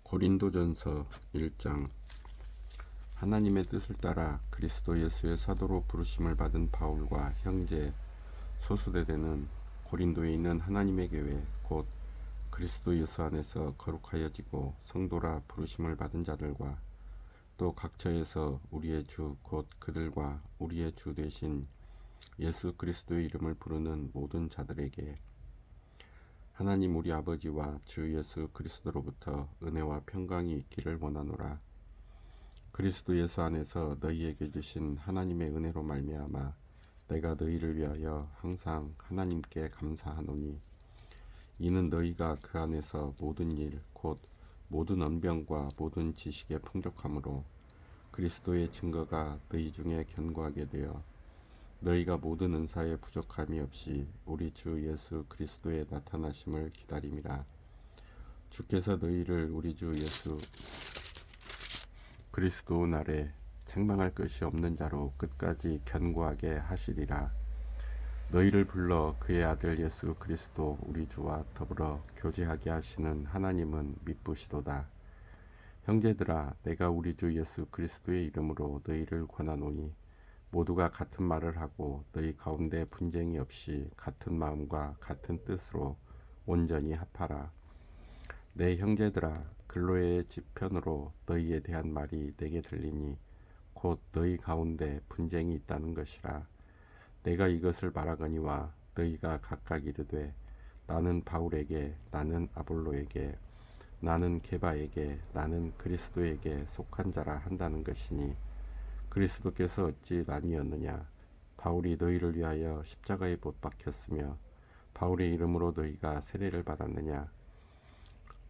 고린도전서 1장. 하나님의 뜻을 따라 그리스도 예수의 사도로 부르심을 받은 바울과 형제 소수대대는 고린도에 있는 하나님의 교회 곧 그리스도 예수 안에서 거룩하여지고 성도라 부르심을 받은 자들과 또 각처에서 우리의 주 곧 그들과 우리의 주 되신 예수 그리스도의 이름을 부르는 모든 자들에게 하나님 우리 아버지와 주 예수 그리스도로부터 은혜와 평강이 있기를 원하노라. 그리스도 예수 안에서 너희에게 주신 하나님의 은혜로 말미암아 내가 너희를 위하여 항상 하나님께 감사하노니 이는 너희가 그 안에서 모든 일 곧 모든 언병과 모든 지식의 풍족함으로 그리스도의 증거가 너희 중에 견고하게 되어 너희가 모든 은사에 부족함이 없이 우리 주 예수 그리스도의 나타나심을 기다림이라. 주께서 너희를 우리 주 예수 그리스도 날에 책망할 것이 없는 자로 끝까지 견고하게 하시리라. 너희를 불러 그의 아들 예수 그리스도 우리 주와 더불어 교제하게 하시는 하나님은 미쁘시도다. 형제들아, 내가 우리 주 예수 그리스도의 이름으로 너희를 권하노니 모두가 같은 말을 하고 너희 가운데 분쟁이 없이 같은 마음과 같은 뜻으로 온전히 합하라. 내 형제들아, 글로의 지편으로 너희에 대한 말이 내게 들리니 곧 너희 가운데 분쟁이 있다는 것이라. 내가 이것을 말하거니와 너희가 각각 이르되 나는 바울에게, 나는 아볼로에게, 나는 게바에게, 나는 그리스도에게 속한 자라 한다는 것이니 그리스도께서 어찌 나뉘었느냐? 바울이 너희를 위하여 십자가에 못 박혔으며 바울의 이름으로 너희가 세례를 받았느냐?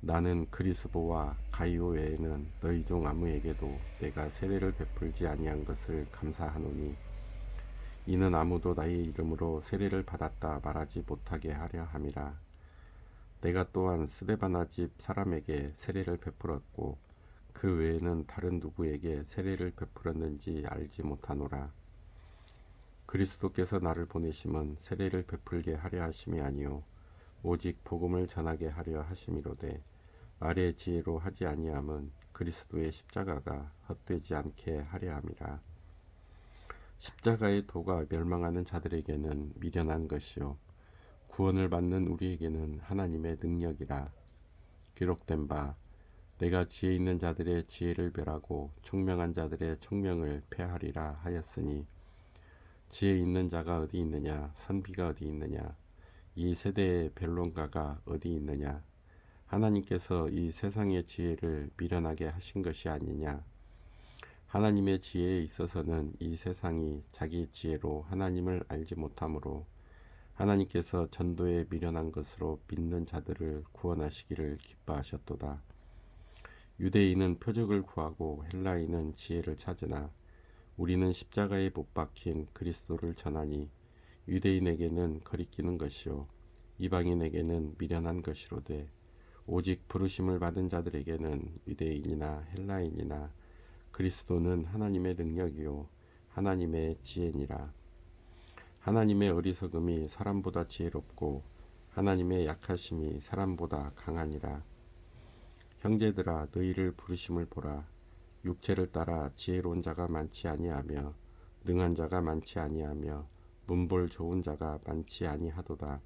나는 그리스보와 가이오 외에는 너희 중 아무에게도 내가 세례를 베풀지 아니한 것을 감사하노니 이는 아무도 나의 이름으로 세례를 받았다 말하지 못하게 하려 함이라. 내가 또한 스데바나 집 사람에게 세례를 베풀었고 그 외에는 다른 누구에게 세례를 베풀었는지 알지 못하노라. 그리스도께서 나를 보내심은 세례를 베풀게 하려 하심이 아니요 오직 복음을 전하게 하려 하심이로되 말의 지혜로 하지 아니함은 그리스도의 십자가가 헛되지 않게 하려 함이라. 십자가의 도가 멸망하는 자들에게는 미련한 것이요 구원을 받는 우리에게는 하나님의 능력이라. 기록된 바 내가 지혜 있는 자들의 지혜를 멸하고 총명한 자들의 총명을 패하리라 하였으니 지혜 있는 자가 어디 있느냐? 선비가 어디 있느냐? 이 세대의 변론가가 어디 있느냐? 하나님께서 이 세상의 지혜를 미련하게 하신 것이 아니냐? 하나님의 지혜에 있어서는 이 세상이 자기 지혜로 하나님을 알지 못하므로 하나님께서 전도에 미련한 것으로 믿는 자들을 구원하시기를 기뻐하셨도다. 유대인은 표적을 구하고 헬라인은 지혜를 찾으나 우리는 십자가에 못 박힌 그리스도를 전하니 유대인에게는 거리끼는 것이요 이방인에게는 미련한 것이로되 오직 부르심을 받은 자들에게는 유대인이나 헬라인이나 그리스도는 하나님의 능력이요 하나님의 지혜니라. 하나님의 어리석음이 사람보다 지혜롭고 하나님의 약하심이 사람보다 강하니라. 형제들아, 너희를 부르심을 보라. 육체를 따라 지혜로운 자가 많지 아니하며 능한 자가 많지 아니하며 문볼 좋은 자가 많지 아니하도다.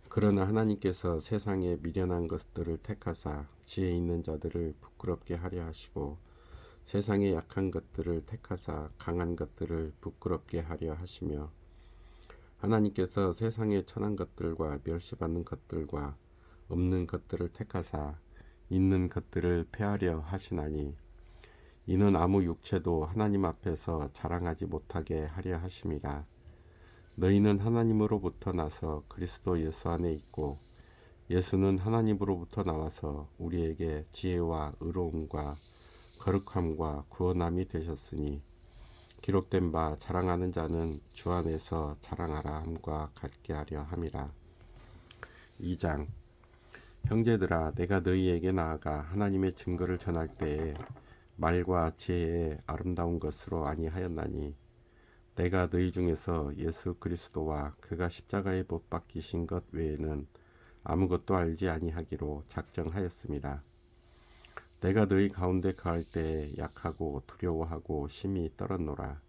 그러나 하나님께서 세상에 미련한 것들을 택하사 지혜 있는 자들을 부끄럽게 하려 하시고 세상에 약한 것들을 택하사 강한 것들을 부끄럽게 하려 하시며 하나님께서 세상에 천한 것들과 멸시받는 것들과 없는 것들을 택하사 있는 것들을 폐하려 하시나니 이는 아무 육체도 하나님 앞에서 자랑하지 못하게 하려 하심이라. 너희는 하나님으로부터 나서 그리스도 예수 안에 있고 예수는 하나님으로부터 나와서 우리에게 지혜와 의로움과 거룩함과 구원함이 되셨으니 기록된 바 자랑하는 자는 주 안에서 자랑하라 함과 같게 하려 함이라. 2장. 형제들아, 내가 너희에게 나아가 하나님의 증거를 전할 때에 말과 지혜의 아름다운 것으로 아니하였나니 내가 너희 중에서 예수 그리스도와 그가 십자가에 못 박히신 것 외에는 아무것도 알지 아니하기로 작정하였습니다. 내가 너희 가운데 거할 때에 약하고 두려워하고 심히 떨었노라.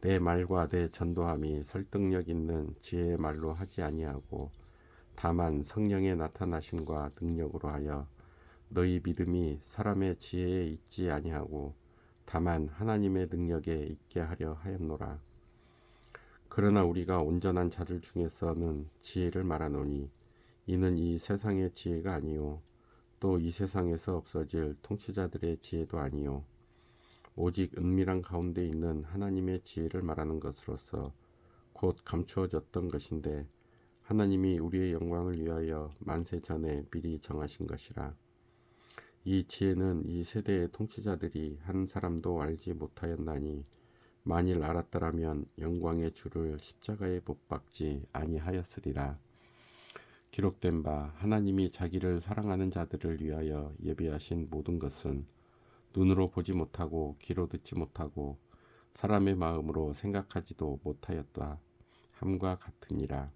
내 말과 내 전도함이 설득력 있는 지혜의 말로 하지 아니하고 다만 성령의 나타나심과 능력으로 하여 너희 믿음이 사람의 지혜에 있지 아니하고 다만 하나님의 능력에 있게 하려 하였노라. 그러나 우리가 온전한 자들 중에서는 지혜를 말하노니 이는 이 세상의 지혜가 아니요 또 이 세상에서 없어질 통치자들의 지혜도 아니요 오직 은밀한 가운데 있는 하나님의 지혜를 말하는 것으로서 곧 감추어졌던 것인데 하나님이 우리의 영광을 위하여 만세 전에 미리 정하신 것이라. 이 지혜는 이 세대의 통치자들이 한 사람도 알지 못하였나니 만일 알았더라면 영광의 주를 십자가에 못 박지 아니하였으리라. 기록된 바 하나님이 자기를 사랑하는 자들을 위하여 예비하신 모든 것은 눈으로 보지 못하고 귀로 듣지 못하고 사람의 마음으로 생각하지도 못하였다 함과 같으니라.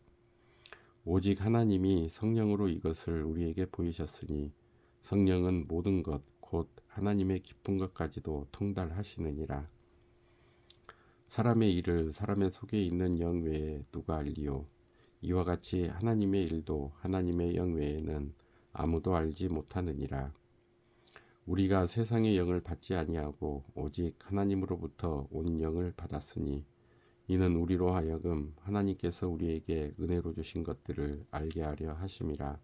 오직 하나님이 성령으로 이것을 우리에게 보이셨으니 성령은 모든 것 곧 하나님의 깊은 것까지도 통달하시느니라. 사람의 일을 사람의 속에 있는 영 외에 누가 알리요? 이와 같이 하나님의 일도 하나님의 영 외에는 아무도 알지 못하느니라. 우리가 세상의 영을 받지 아니하고 오직 하나님으로부터 온 영을 받았으니 이는 우리로 하여금 하나님께서 우리에게 은혜로 주신 것들을 알게 하려 하심이라.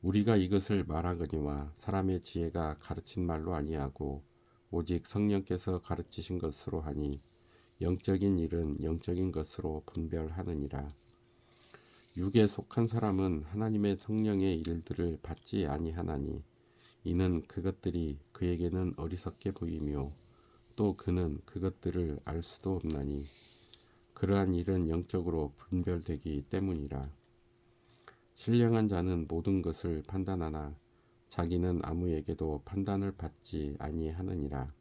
우리가 이것을 말하거니와 사람의 지혜가 가르친 말로 아니하고 오직 성령께서 가르치신 것으로 하니 영적인 일은 영적인 것으로 분별하느니라. 육에 속한 사람은 하나님의 성령의 일들을 받지 아니하나니 이는 그것들이 그에게는 어리석게 보이며 또 그는 그것들을 알 수도 없나니 그러한 일은 영적으로 분별되기 때문이라. 신령한 자는 모든 것을 판단하나 자기는 아무에게도 판단을 받지 아니하느니라.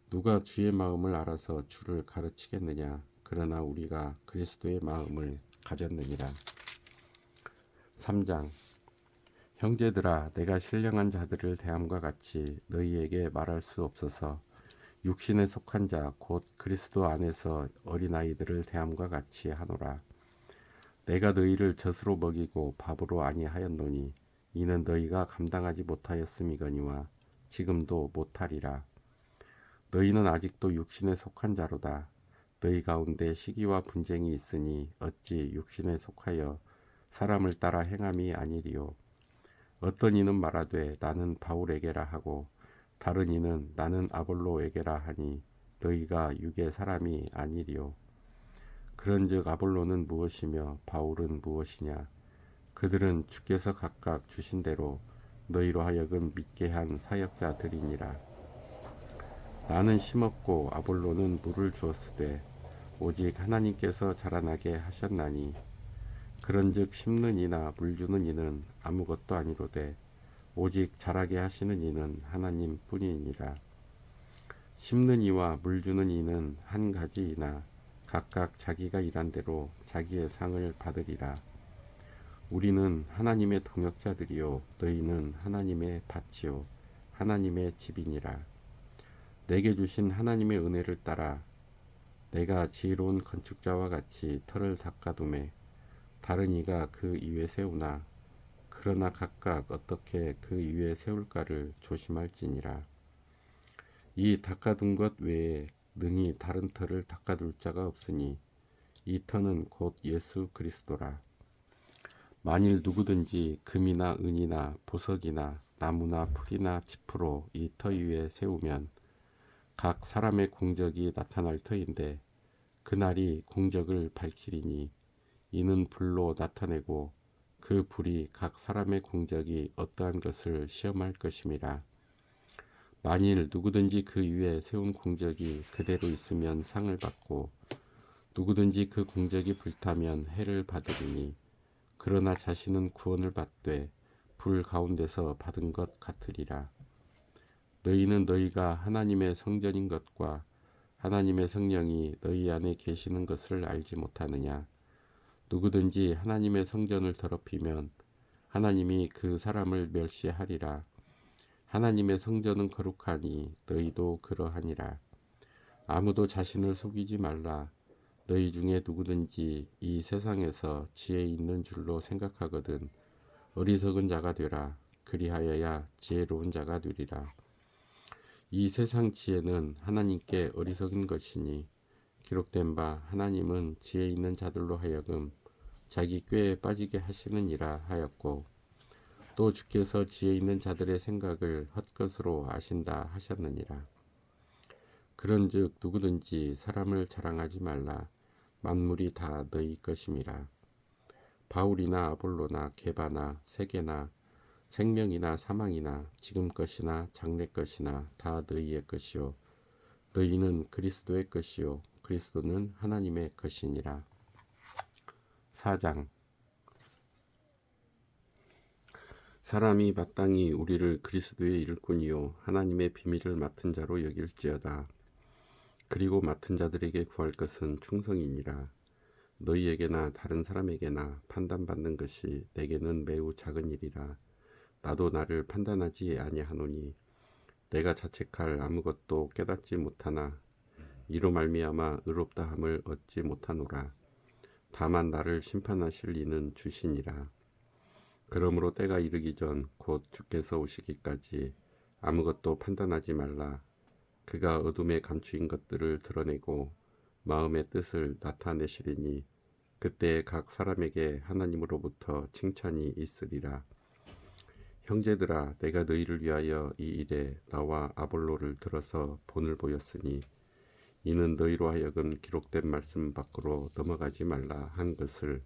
누가 주의 마음을 알아서 주를 가르치겠느냐? 그러나 우리가 그리스도의 마음을 가졌느니라. 3장. 형제들아, 내가 신령한 자들을 대함과 같이 너희에게 말할 수 없어서 육신에 속한 자 곧 그리스도 안에서 어린아이들을 대함과 같이 하노라. 내가 너희를 젖으로 먹이고 밥으로 아니하였노니 이는 너희가 감당하지 못하였음이거니와 지금도 못하리라. 너희는 아직도 육신에 속한 자로다. 너희 가운데 시기와 분쟁이 있으니 어찌 육신에 속하여 사람을 따라 행함이 아니리요. 어떤 이는 말하되 나는 바울에게라 하고 다른 이는 나는 아볼로에게라 하니 너희가 육의 사람이 아니리요. 그런즉 아볼로는 무엇이며 바울은 무엇이냐? 그들은 주께서 각각 주신 대로 너희로 하여금 믿게 한 사역자들이니라. 나는 심었고 아볼로는 물을 주었으되 오직 하나님께서 자라나게 하셨나니 그런즉 심는 이나 물 주는 이는 아무것도 아니로되 오직 자라게 하시는 이는 하나님 뿐이니라. 심는 이와 물 주는 이는 한 가지이나 각각 자기가 일한 대로 자기의 상을 받으리라. 우리는 하나님의 동역자들이요 너희는 하나님의 밭이요 하나님의 집이니라. 내게 주신 하나님의 은혜를 따라 내가 지혜로운 건축자와 같이 터를 닦아두매 다른 이가 그 위에 세우나 그러나 각각 어떻게 그 위에 세울까를 조심할지니라. 이 닦아둔 것 외에 능히 다른 터를 닦아둘 자가 없으니 이 터는 곧 예수 그리스도라. 만일 누구든지 금이나 은이나 보석이나 나무나 풀이나 짚으로 이 터 위에 세우면 각 사람의 공적이 나타날 터인데 그날이 공적을 밝히리니 이는 불로 나타내고 그 불이 각 사람의 공적이 어떠한 것을 시험할 것임이라. 만일 누구든지 그 위에 세운 공적이 그대로 있으면 상을 받고 누구든지 그 공적이 불타면 해를 받으리니 그러나 자신은 구원을 받되 불 가운데서 받은 것 같으리라. 너희는 너희가 하나님의 성전인 것과 하나님의 성령이 너희 안에 계시는 것을 알지 못하느냐? 누구든지 하나님의 성전을 더럽히면 하나님이 그 사람을 멸시하리라. 하나님의 성전은 거룩하니 너희도 그러하니라. 아무도 자신을 속이지 말라. 너희 중에 누구든지 이 세상에서 지혜 있는 줄로 생각하거든 어리석은 자가 되라. 그리하여야 지혜로운 자가 되리라. 이 세상 지혜는 하나님께 어리석은 것이니 기록된 바 하나님은 지혜 있는 자들로 하여금 자기 꾀에 빠지게 하시느니라 하였고, 또 주께서 지혜 있는 자들의 생각을 헛것으로 아신다 하셨느니라. 그런즉 누구든지 사람을 자랑하지 말라. 만물이 다 너희 것임이라. 바울이나 아볼로나 게바나 세계나 생명이나 사망이나 지금 것이나 장래 것이나 다 너희의 것이요 너희는 그리스도의 것이요 그리스도는 하나님의 것이니라. 4장. 사람이 마땅히 우리를 그리스도의 일꾼이요 하나님의 비밀을 맡은 자로 여길지어다. 그리고 맡은 자들에게 구할 것은 충성이니라. 너희에게나 다른 사람에게나 판단받는 것이 내게는 매우 작은 일이라. 나도 나를 판단하지 아니하노니 내가 자책할 아무것도 깨닫지 못하나 이로 말미암아 의롭다함을 얻지 못하노라. 다만 나를 심판하실 이는 주시니라. 그러므로 때가 이르기 전 곧 주께서 오시기까지 아무것도 판단하지 말라. 그가 어둠에 감추인 것들을 드러내고 마음의 뜻을 나타내시리니 그때 각 사람에게 하나님으로부터 칭찬이 있으리라. 형제들아, 내가 너희를 위하여 이 일에 나와 아볼로를 들어서 본을 보였으니 이는 너희로 하여금 기록된 말씀 밖으로 넘어가지 말라 한 것을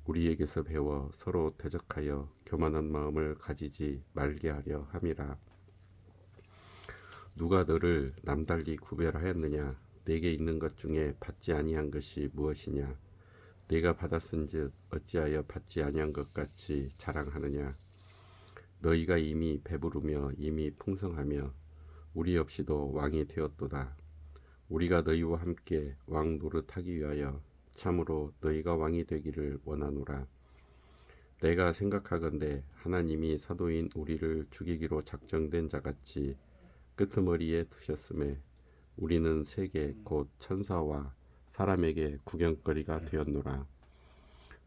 우리에게서 배워 서로 대적하여 교만한 마음을 가지지 말게 하려 함이라. 누가 너를 남달리 구별하였느냐? 내게 있는 것 중에 받지 아니한 것이 무엇이냐? 내가 받았은즉 어찌하여 받지 아니한 것 같이 자랑하느냐? 너희가 이미 배부르며 이미 풍성하며 우리 없이도 왕이 되었도다. 우리가 너희와 함께 왕 노릇하기 위하여 참으로 너희가 왕이 되기를 원하노라. 내가 생각하건대 하나님이 사도인 우리를 죽이기로 작정된 자같이 끄트머리에 두셨음에 우리는 세계 곧 천사와 사람에게 구경거리가 되었노라.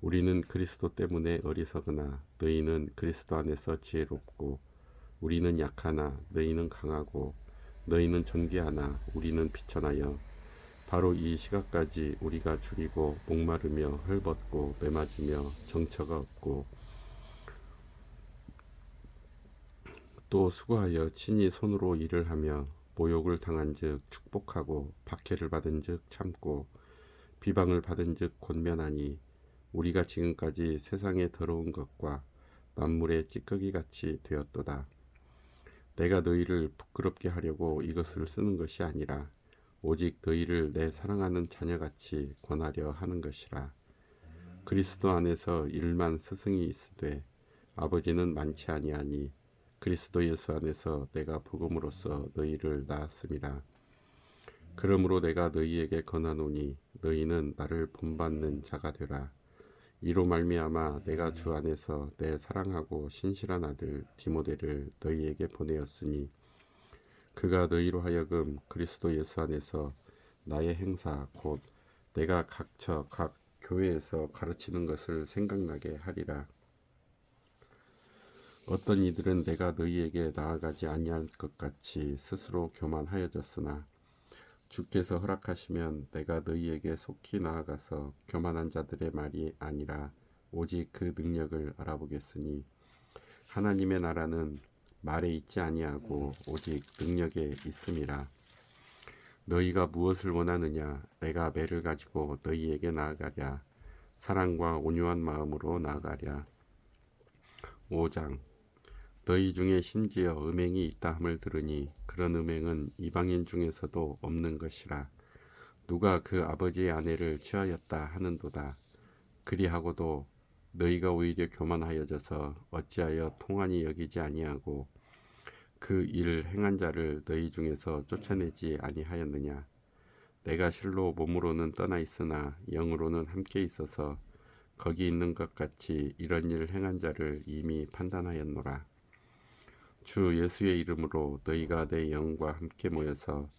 우리는 그리스도 때문에 어리석으나 너희는 그리스도 안에서 지혜롭고 우리는 약하나 너희는 강하고 너희는 존귀하나 우리는 비천하여 바로 이 시각까지 우리가 줄이고 목마르며 헐벗고 매맞으며 정처가 없고 또 수고하여 친히 손으로 일을 하며 모욕을 당한즉 축복하고 박해를 받은즉 참고 비방을 받은즉 권면하니 우리가 지금까지 세상의 더러운 것과 만물의 찌꺼기 같이 되었도다. 내가 너희를 부끄럽게 하려고 이것을 쓰는 것이 아니라 오직 너희를 내 사랑하는 자녀같이 권하려 하는 것이라. 그리스도 안에서 일만 스승이 있으되 아버지는 많지 아니하니 그리스도 예수 안에서 내가 복음으로써 너희를 낳았음이라. 그러므로 내가 너희에게 권하노니 너희는 나를 본받는 자가 되라. 이로 말미암아 내가 주 안에서 내 사랑하고 신실한 아들 디모데를 너희에게 보내었으니 그가 너희로 하여금 그리스도 예수 안에서 나의 행사 곧 내가 각처 각 교회에서 가르치는 것을 생각나게 하리라. 어떤 이들은 내가 너희에게 나아가지 아니할 것 같이 스스로 교만하여졌으나 주께서 허락하시면 내가 너희에게 속히 나아가서 교만한 자들의 말이 아니라 오직 그 능력을 알아보겠으니 하나님의 나라는 말에 있지 아니하고 오직 능력에 있음이라. 너희가 무엇을 원하느냐? 내가 매를 가지고 너희에게 나아가랴. 사랑과 온유한 마음으로 나아가랴. 5장. 너희 중에 심지어 음행이 있다 함을 들으니 그런 음행은 이방인 중에서도 없는 것이라. 누가 그 아버지의 아내를 취하였다 하는도다. 그리하고도 너희가 오히려 교만하여져서 어찌하여 통한이 여기지 아니하고 그 일 행한 자를 너희 중에서 쫓아내지 아니하였느냐. 내가 실로 몸으로는 떠나 있으나 영으로는 함께 있어서 거기 있는 것 같이 이런 일을 행한 자를 이미 판단하였노라. 주 예수의 이름으로 너희가 내 영과 함께 모여서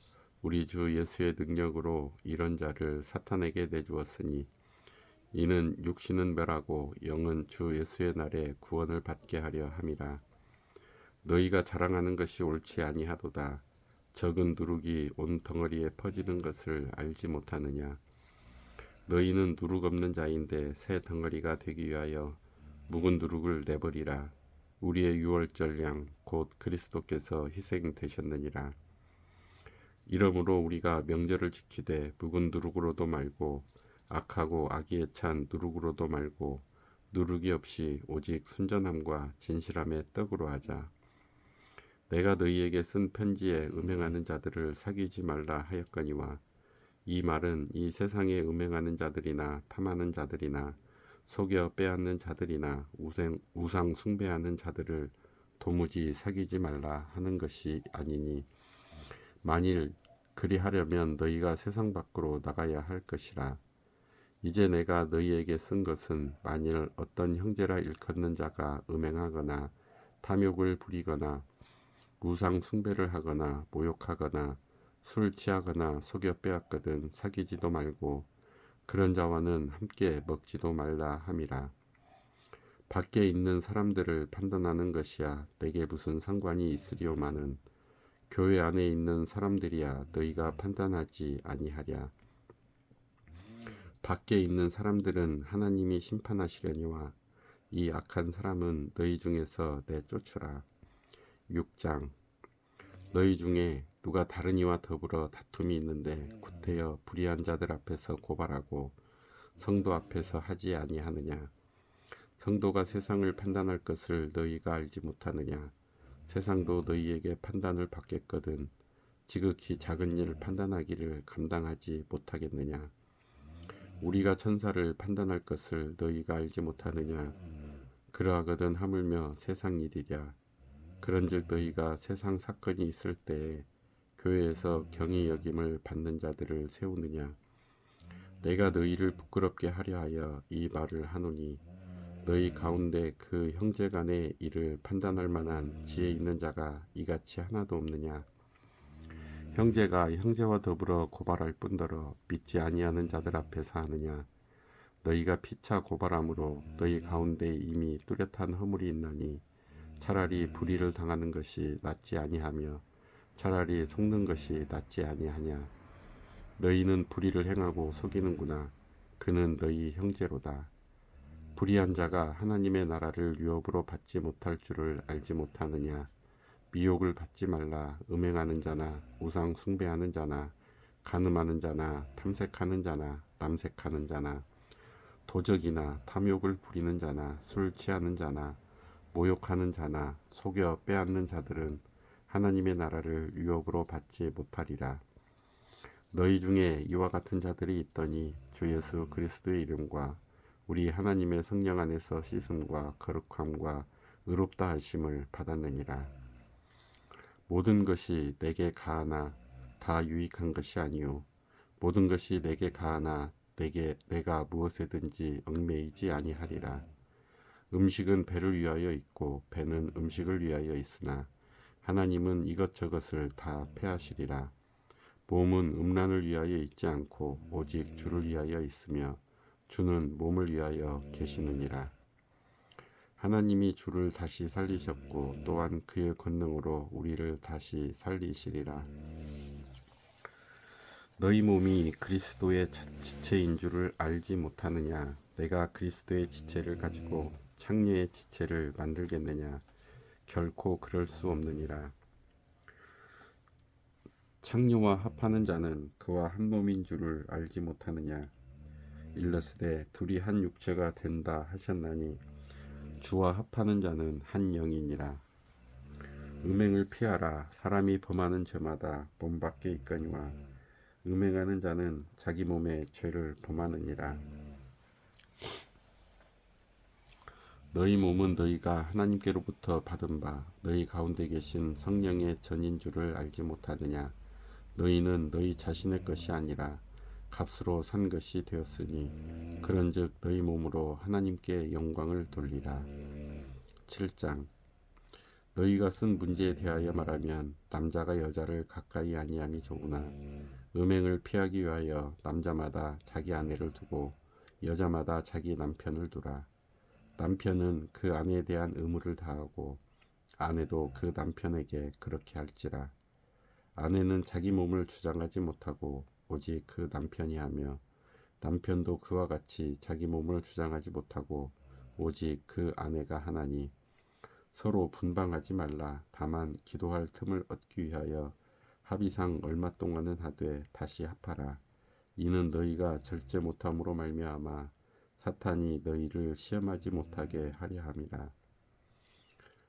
우리 주 예수의 능력으로 이런 자를 사탄에게 내주었으니 이는 육신은 멸하고 영은 주 예수의 날에 구원을 받게 하려 함이라. 너희가 자랑하는 것이 옳지 아니하도다. 적은 누룩이 온 덩어리에 퍼지는 것을 알지 못하느냐. 너희는 누룩 없는 자인데 새 덩어리가 되기 위하여 묵은 누룩을 내버리라. 우리의 유월절 양 곧 그리스도께서 희생되셨느니라. 이러므로 우리가 명절을 지키되 묵은 누룩으로도 말고 악하고 악의에 찬 누룩으로도 말고 누룩이 없이 오직 순전함과 진실함의 떡으로 하자. 내가 너희에게 쓴 편지에 음행하는 자들을 사귀지 말라 하였거니와 이 말은 이 세상에 음행하는 자들이나 탐하는 자들이나 속여 빼앗는 자들이나 우상 숭배하는 자들을 도무지 사귀지 말라 하는 것이 아니니 만일 그리하려면 너희가 세상 밖으로 나가야 할 것이라. 이제 내가 너희에게 쓴 것은 만일 어떤 형제라 일컫는 자가 음행하거나 탐욕을 부리거나 우상 숭배를 하거나 모욕하거나 술 취하거나 속여 빼앗거든 사귀지도 말고 그런 자와는 함께 먹지도 말라 함이라. 밖에 있는 사람들을 판단하는 것이야 내게 무슨 상관이 있으리오마는 교회 안에 있는 사람들이야 너희가 판단하지 아니하랴. 밖에 있는 사람들은 하나님이 심판하시려니와 이 악한 사람은 너희 중에서 내쫓으라. 6장. 너희 중에 누가 다른 이와 더불어 다툼이 있는데 구태여 불의한 자들 앞에서 고발하고 성도 앞에서 하지 아니하느냐. 성도가 세상을 판단할 것을 너희가 알지 못하느냐. 세상도 너희에게 판단을 받겠거든 지극히 작은 일 판단하기를 감당하지 못하겠느냐. 우리가 천사를 판단할 것을 너희가 알지 못하느냐. 그러하거든 하물며 세상 일이랴. 그런즉 너희가 세상 사건이 있을 때에 교회에서 경히 여김을 받는 자들을 세우느냐. 내가 너희를 부끄럽게 하려 하여 이 말을 하노니 너희 가운데 그 형제 간의 일을 판단할 만한 지혜 있는 자가 이같이 하나도 없느냐. 형제가 형제와 더불어 고발할 뿐더러 믿지 아니하는 자들 앞에서 하느냐. 너희가 피차 고발함으로 너희 가운데 이미 뚜렷한 허물이 있나니 차라리 불의를 당하는 것이 낫지 아니하며 차라리 속는 것이 낫지 아니하냐. 너희는 불의를 행하고 속이는구나. 그는 너희 형제로다. 불의한 자가 하나님의 나라를 유업으로 받지 못할 줄을 알지 못하느냐. 미혹을 받지 말라. 음행하는 자나 우상 숭배하는 자나 간음하는 자나 탐색하는 자나 남색하는 자나 도적이나 탐욕을 부리는 자나 술 취하는 자나 모욕하는 자나 속여 빼앗는 자들은 하나님의 나라를 유업으로 받지 못하리라. 너희 중에 이와 같은 자들이 있더니 주 예수 그리스도의 이름과 우리 하나님의 성령 안에서 씻음과 거룩함과 의롭다 하심을 받았느니라. 모든 것이 내게 가하나 다 유익한 것이 아니요 모든 것이 내게 가하나 내가 무엇에든지 얽매이지 아니하리라. 음식은 배를 위하여 있고 배는 음식을 위하여 있으나 하나님은 이것저것을 다 패하시리라. 몸은 음란을 위하여 있지 않고 오직 주를 위하여 있으며 주는 몸을 위하여 계시느니라. 하나님이 주를 다시 살리셨고 또한 그의 권능으로 우리를 다시 살리시리라. 너희 몸이 그리스도의 지체인 줄을 알지 못하느냐. 내가 그리스도의 지체를 가지고 창녀의 지체를 만들겠느냐. 결코 그럴 수 없느니라. 창녀와 합하는 자는 그와 한 몸인 줄을 알지 못하느냐. 일러스되 둘이 한 육체가 된다 하셨나니 주와 합하는 자는 한 영이니라. 음행을 피하라. 사람이 범하는 죄마다 몸 밖에 있거니와 음행하는 자는 자기 몸에 죄를 범하느니라. 너희 몸은 너희가 하나님께로부터 받은 바 너희 가운데 계신 성령의 전인 줄을 알지 못하느냐. 너희는 너희 자신의 것이 아니라 값으로 산 것이 되었으니 그런즉 너희 몸으로 하나님께 영광을 돌리라. 7장. 너희가 쓴 문제에 대하여 말하면 남자가 여자를 가까이 아니함이 좋으나 음행을 피하기 위하여 남자마다 자기 아내를 두고 여자마다 자기 남편을 두라. 남편은 그 아내에 대한 의무를 다하고 아내도 그 남편에게 그렇게 할지라. 아내는 자기 몸을 주장하지 못하고 오직 그 남편이 하며 남편도 그와 같이 자기 몸을 주장하지 못하고 오직 그 아내가 하나니 서로 분방하지 말라. 다만 기도할 틈을 얻기 위하여 합의상 얼마 동안은 하되 다시 합하라. 이는 너희가 절제 못함으로 말미암아 사탄이 너희를 시험하지 못하게 하려 함이라.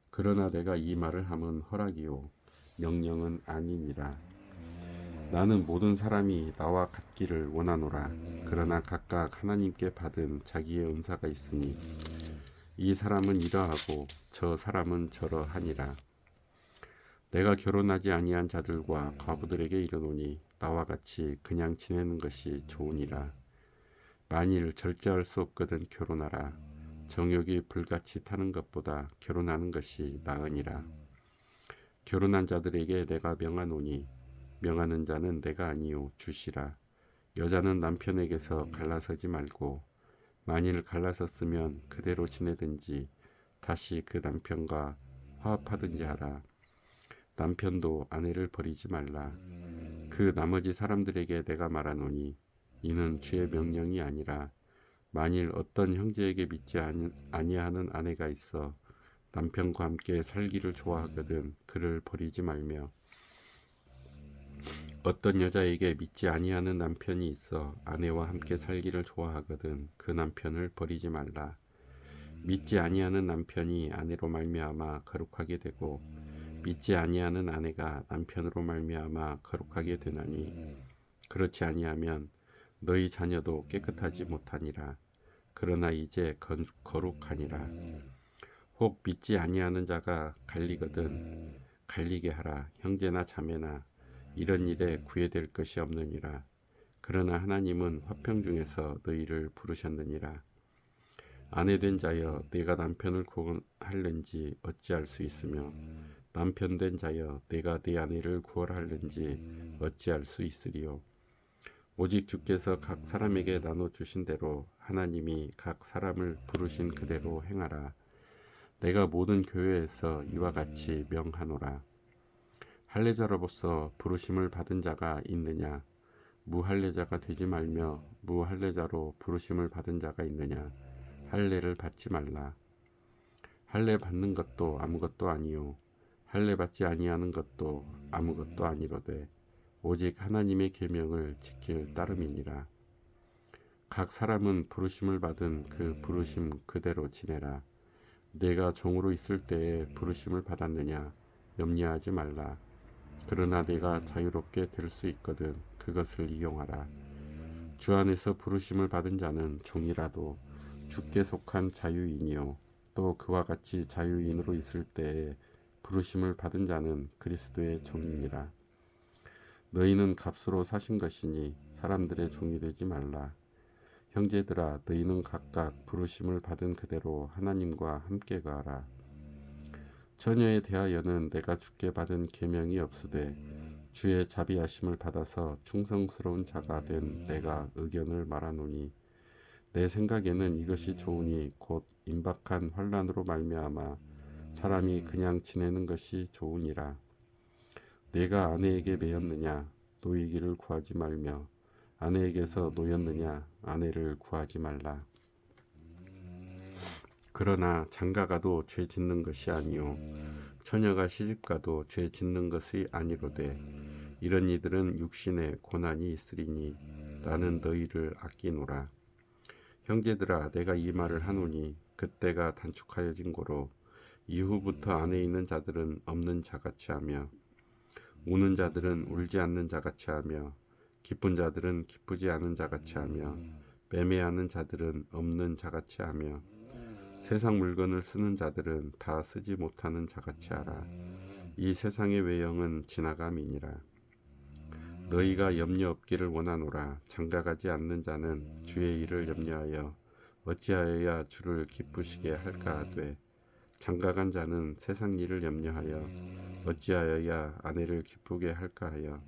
그러나 내가 이 말을 함은 허락이요 명령은 아니니라. 나는 모든 사람이 나와 같기를 원하노라. 그러나 각각 하나님께 받은 자기의 은사가 있으니 이 사람은 이러하고 저 사람은 저러하니라. 내가 결혼하지 아니한 자들과 과부들에게 이르노니 나와 같이 그냥 지내는 것이 좋으니라. 만일 절제할 수 없거든 결혼하라. 정욕이 불같이 타는 것보다 결혼하는 것이 나으니라. 결혼한 자들에게 내가 명하노니 명하는 자는 내가 아니요 주시라. 여자는 남편에게서 갈라서지 말고 만일 갈라섰으면 그대로 지내든지 다시 그 남편과 화합하든지 하라. 남편도 아내를 버리지 말라. 그 나머지 사람들에게 내가 말하노니 이는 주의 명령이 아니라 만일 어떤 형제에게 믿지 아니하는 아내가 있어 남편과 함께 살기를 좋아하거든 그를 버리지 말며 어떤 여자에게 믿지 아니하는 남편이 있어 아내와 함께 살기를 좋아하거든 그 남편을 버리지 말라. 믿지 아니하는 남편이 아내로 말미암아 거룩하게 되고 믿지 아니하는 아내가 남편으로 말미암아 거룩하게 되나니 그렇지 아니하면 너희 자녀도 깨끗하지 못하니라. 그러나 이제 거룩하니라. 혹 믿지 아니하는 자가 갈리거든 갈리게 하라. 형제나 자매나 이런 일에 구애될 것이 없느니라. 그러나 하나님은 화평 중에서 너희를 부르셨느니라. 아내된 자여 내가 남편을 구원할는지 어찌할 수 있으며 남편된 자여 내가 네 아내를 구원할는지 어찌할 수 있으리요. 오직 주께서 각 사람에게 나눠주신 대로 하나님이 각 사람을 부르신 그대로 행하라. 내가 모든 교회에서 이와 같이 명하노라. 할례자로서 부르심을 받은 자가 있느냐? 무할례자가 되지 말며 무할례자로 부르심을 받은 자가 있느냐? 할례를 받지 말라. 할례 받는 것도 아무것도 아니요 할례 받지 아니하는 것도 아무것도 아니로되 오직 하나님의 계명을 지킬 따름이니라. 각 사람은 부르심을 받은 그 부르심 그대로 지내라. 내가 종으로 있을 때에 부르심을 받았느냐 염려하지 말라. 그러나 내가 자유롭게 될 수 있거든 그것을 이용하라. 주 안에서 부르심을 받은 자는 종이라도 주께 속한 자유인이요 또 그와 같이 자유인으로 있을 때에 부르심을 받은 자는 그리스도의 종이니라. 너희는 값으로 사신 것이니 사람들의 종이 되지 말라. 형제들아 너희는 각각 부르심을 받은 그대로 하나님과 함께 가라. 처녀에 대하여는 내가 주께 받은 계명이 없으되 주의 자비하심을 받아서 충성스러운 자가 된 내가 의견을 말하노니 내 생각에는 이것이 좋으니 곧 임박한 환난으로 말미암아 사람이 그냥 지내는 것이 좋으니라. 내가 아내에게 매였느냐 노이기를 구하지 말며 아내에게서 노였느냐 아내를 구하지 말라. 그러나 장가가도 죄 짓는 것이 아니요 처녀가 시집가도 죄 짓는 것이 아니로되 이런 이들은 육신에 고난이 있으리니 나는 너희를 아끼노라. 형제들아 내가 이 말을 하노니 그때가 단축하여진 고로 이후부터 안에 있는 자들은 없는 자같이 하며 우는 자들은 울지 않는 자같이 하며 기쁜 자들은 기쁘지 않은 자같이 하며 매매하는 자들은 없는 자같이 하며 세상 물건을 쓰는 자들은 다 쓰지 못하는 자같이 하라. 이 세상의 외형은 지나감이니라. 너희가 염려 없기를 원하노라. 장가가지 않는 자는 주의 일을 염려하여 어찌하여야 주를 기쁘시게 할까 하되 장가간 자는 세상 일을 염려하여 어찌하여야 아내를 기쁘게 할까 하여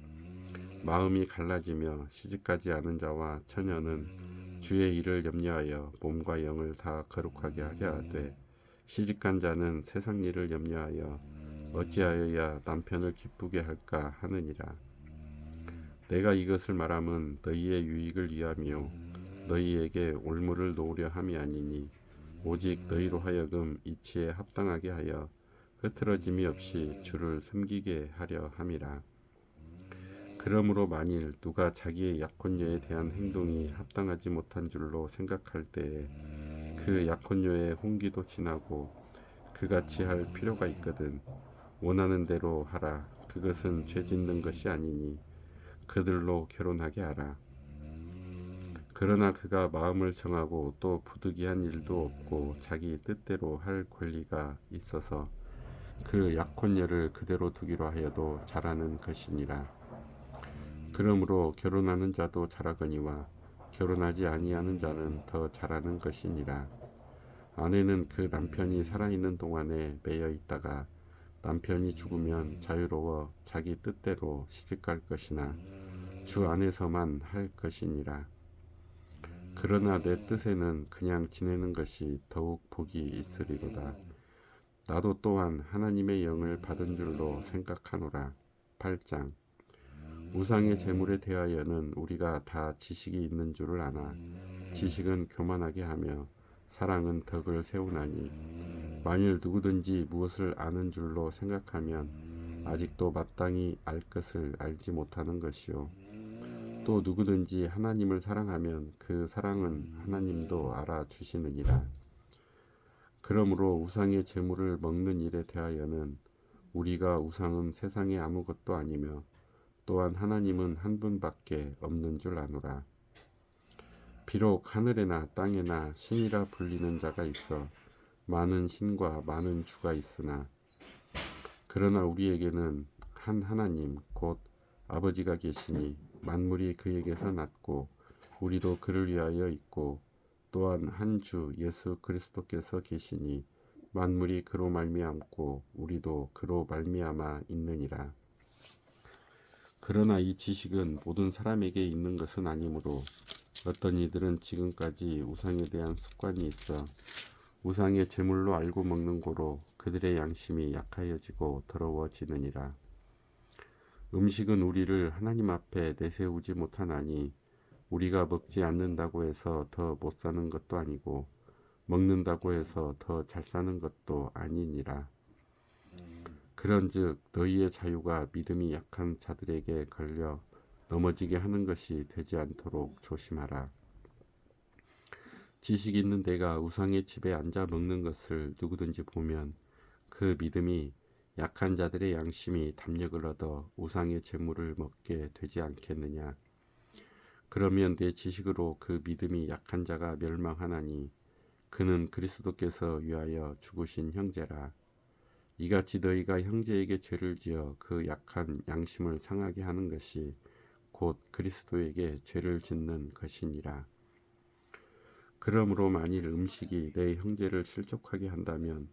마음이 갈라지며 시집가지 않은 자와 처녀는 주의 일을 염려하여 몸과 영을 다 거룩하게 하게 하되 시집간 자는 세상 일을 염려하여 어찌하여야 남편을 기쁘게 할까 하느니라. 내가 이것을 말함은 너희의 유익을 위함이요 너희에게 올무를 놓으려 함이 아니니 오직 너희로 하여금 이치에 합당하게 하여 흐트러짐이 없이 주를 섬기게 하려 함이라. 그러므로 만일 누가 자기의 약혼녀에 대한 행동이 합당하지 못한 줄로 생각할 때에 그 약혼녀의 홍기도 지나고 그같이 할 필요가 있거든 원하는 대로 하라. 그것은 죄 짓는 것이 아니니 그들로 결혼하게 하라. 그러나 그가 마음을 정하고 또 부득이한 일도 없고 자기 뜻대로 할 권리가 있어서 그 약혼녀를 그대로 두기로 하여도 잘하는 것이니라. 그러므로 결혼하는 자도 잘하거니와 결혼하지 아니하는 자는 더 잘하는 것이니라. 아내는 그 남편이 살아있는 동안에 매여 있다가 남편이 죽으면 자유로워 자기 뜻대로 시집갈 것이나 주 안에서만 할 것이니라. 그러나 내 뜻에는 그냥 지내는 것이 더욱 복이 있으리로다. 나도 또한 하나님의 영을 받은 줄로 생각하노라. 8장 우상의 제물에 대하여는 우리가 다 지식이 있는 줄을 아나 지식은 교만하게 하며 사랑은 덕을 세우나니 만일 누구든지 무엇을 아는 줄로 생각하면 아직도 마땅히 알 것을 알지 못하는 것이요 또 누구든지 하나님을 사랑하면 그 사랑은 하나님도 알아주시느니라. 그러므로 우상의 제물을 먹는 일에 대하여는 우리가 우상은 세상에 아무것도 아니며 또한 하나님은 한 분밖에 없는 줄 아노라. 비록 하늘에나 땅에나 신이라 불리는 자가 있어 많은 신과 많은 주가 있으나 그러나 우리에게는 한 하나님 곧 아버지가 계시니 만물이 그에게서 났고 우리도 그를 위하여 있고 또한 한 주 예수 그리스도께서 계시니 만물이 그로 말미암고 우리도 그로 말미암아 있느니라. 그러나 이 지식은 모든 사람에게 있는 것은 아니므로 어떤 이들은 지금까지 우상에 대한 습관이 있어 우상의 제물로 알고 먹는 고로 그들의 양심이 약하여지고 더러워지느니라. 음식은 우리를 하나님 앞에 내세우지 못하나니 우리가 먹지 않는다고 해서 더 못 사는 것도 아니고 먹는다고 해서 더 잘 사는 것도 아니니라. 그런즉 너희의 자유가 믿음이 약한 자들에게 걸려 넘어지게 하는 것이 되지 않도록 조심하라. 지식 있는 내가 우상의 집에 앉아 먹는 것을 누구든지 보면 그 믿음이 약한 자들의 양심이 담력을 얻어 우상의 제물을 먹게 되지 않겠느냐. 그러면 내 지식으로 그 믿음이 약한 자가 멸망하나니 그는 그리스도께서 위하여 죽으신 형제라. 이같이 너희가 형제에게 죄를 지어 그 약한 양심을 상하게 하는 것이 곧 그리스도에게 죄를 짓는 것이니라. 그러므로 만일 음식이 내 형제를 실족하게 한다면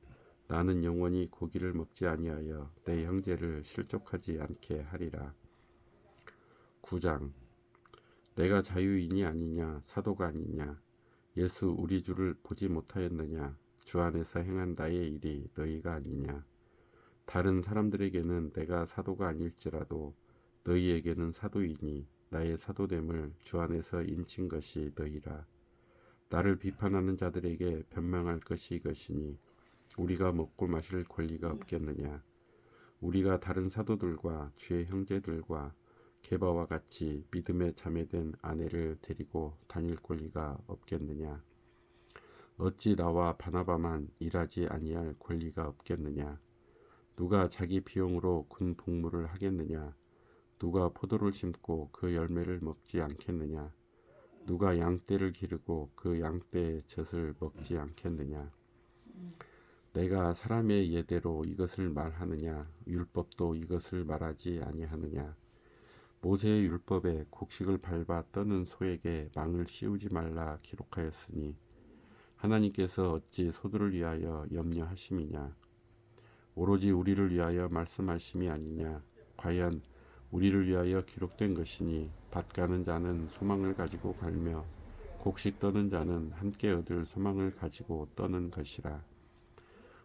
나는 영원히 고기를 먹지 아니하여 내 형제를 실족하지 않게 하리라. 9장 내가 자유인이 아니냐 사도가 아니냐 예수 우리 주를 보지 못하였느냐 주 안에서 행한 나의 일이 너희가 아니냐. 다른 사람들에게는 내가 사도가 아닐지라도 너희에게는 사도이니 나의 사도됨을 주 안에서 인친 것이 너희라. 나를 비판하는 자들에게 변명할 것이 이것이니 우리가 먹고 마실 권리가 없겠느냐. 우리가 다른 사도들과 주의 형제들과 게바와 같이 믿음에 자매된 아내를 데리고 다닐 권리가 없겠느냐. 어찌 나와 바나바만 일하지 아니할 권리가 없겠느냐. 누가 자기 비용으로 군 복무를 하겠느냐. 누가 포도를 심고 그 열매를 먹지 않겠느냐. 누가 양떼를 기르고 그 양떼의 젖을 먹지 않겠느냐. 내가 사람의 예대로 이것을 말하느냐. 율법도 이것을 말하지 아니하느냐. 모세의 율법에 곡식을 밟아 떠는 소에게 망을 씌우지 말라 기록하였으니 하나님께서 어찌 소들을 위하여 염려하심이냐? 오로지 우리를 위하여 말씀하심이 아니냐? 과연 우리를 위하여 기록된 것이니 밭 가는 자는 소망을 가지고 갈며 곡식 떠는 자는 함께 얻을 소망을 가지고 떠는 것이라.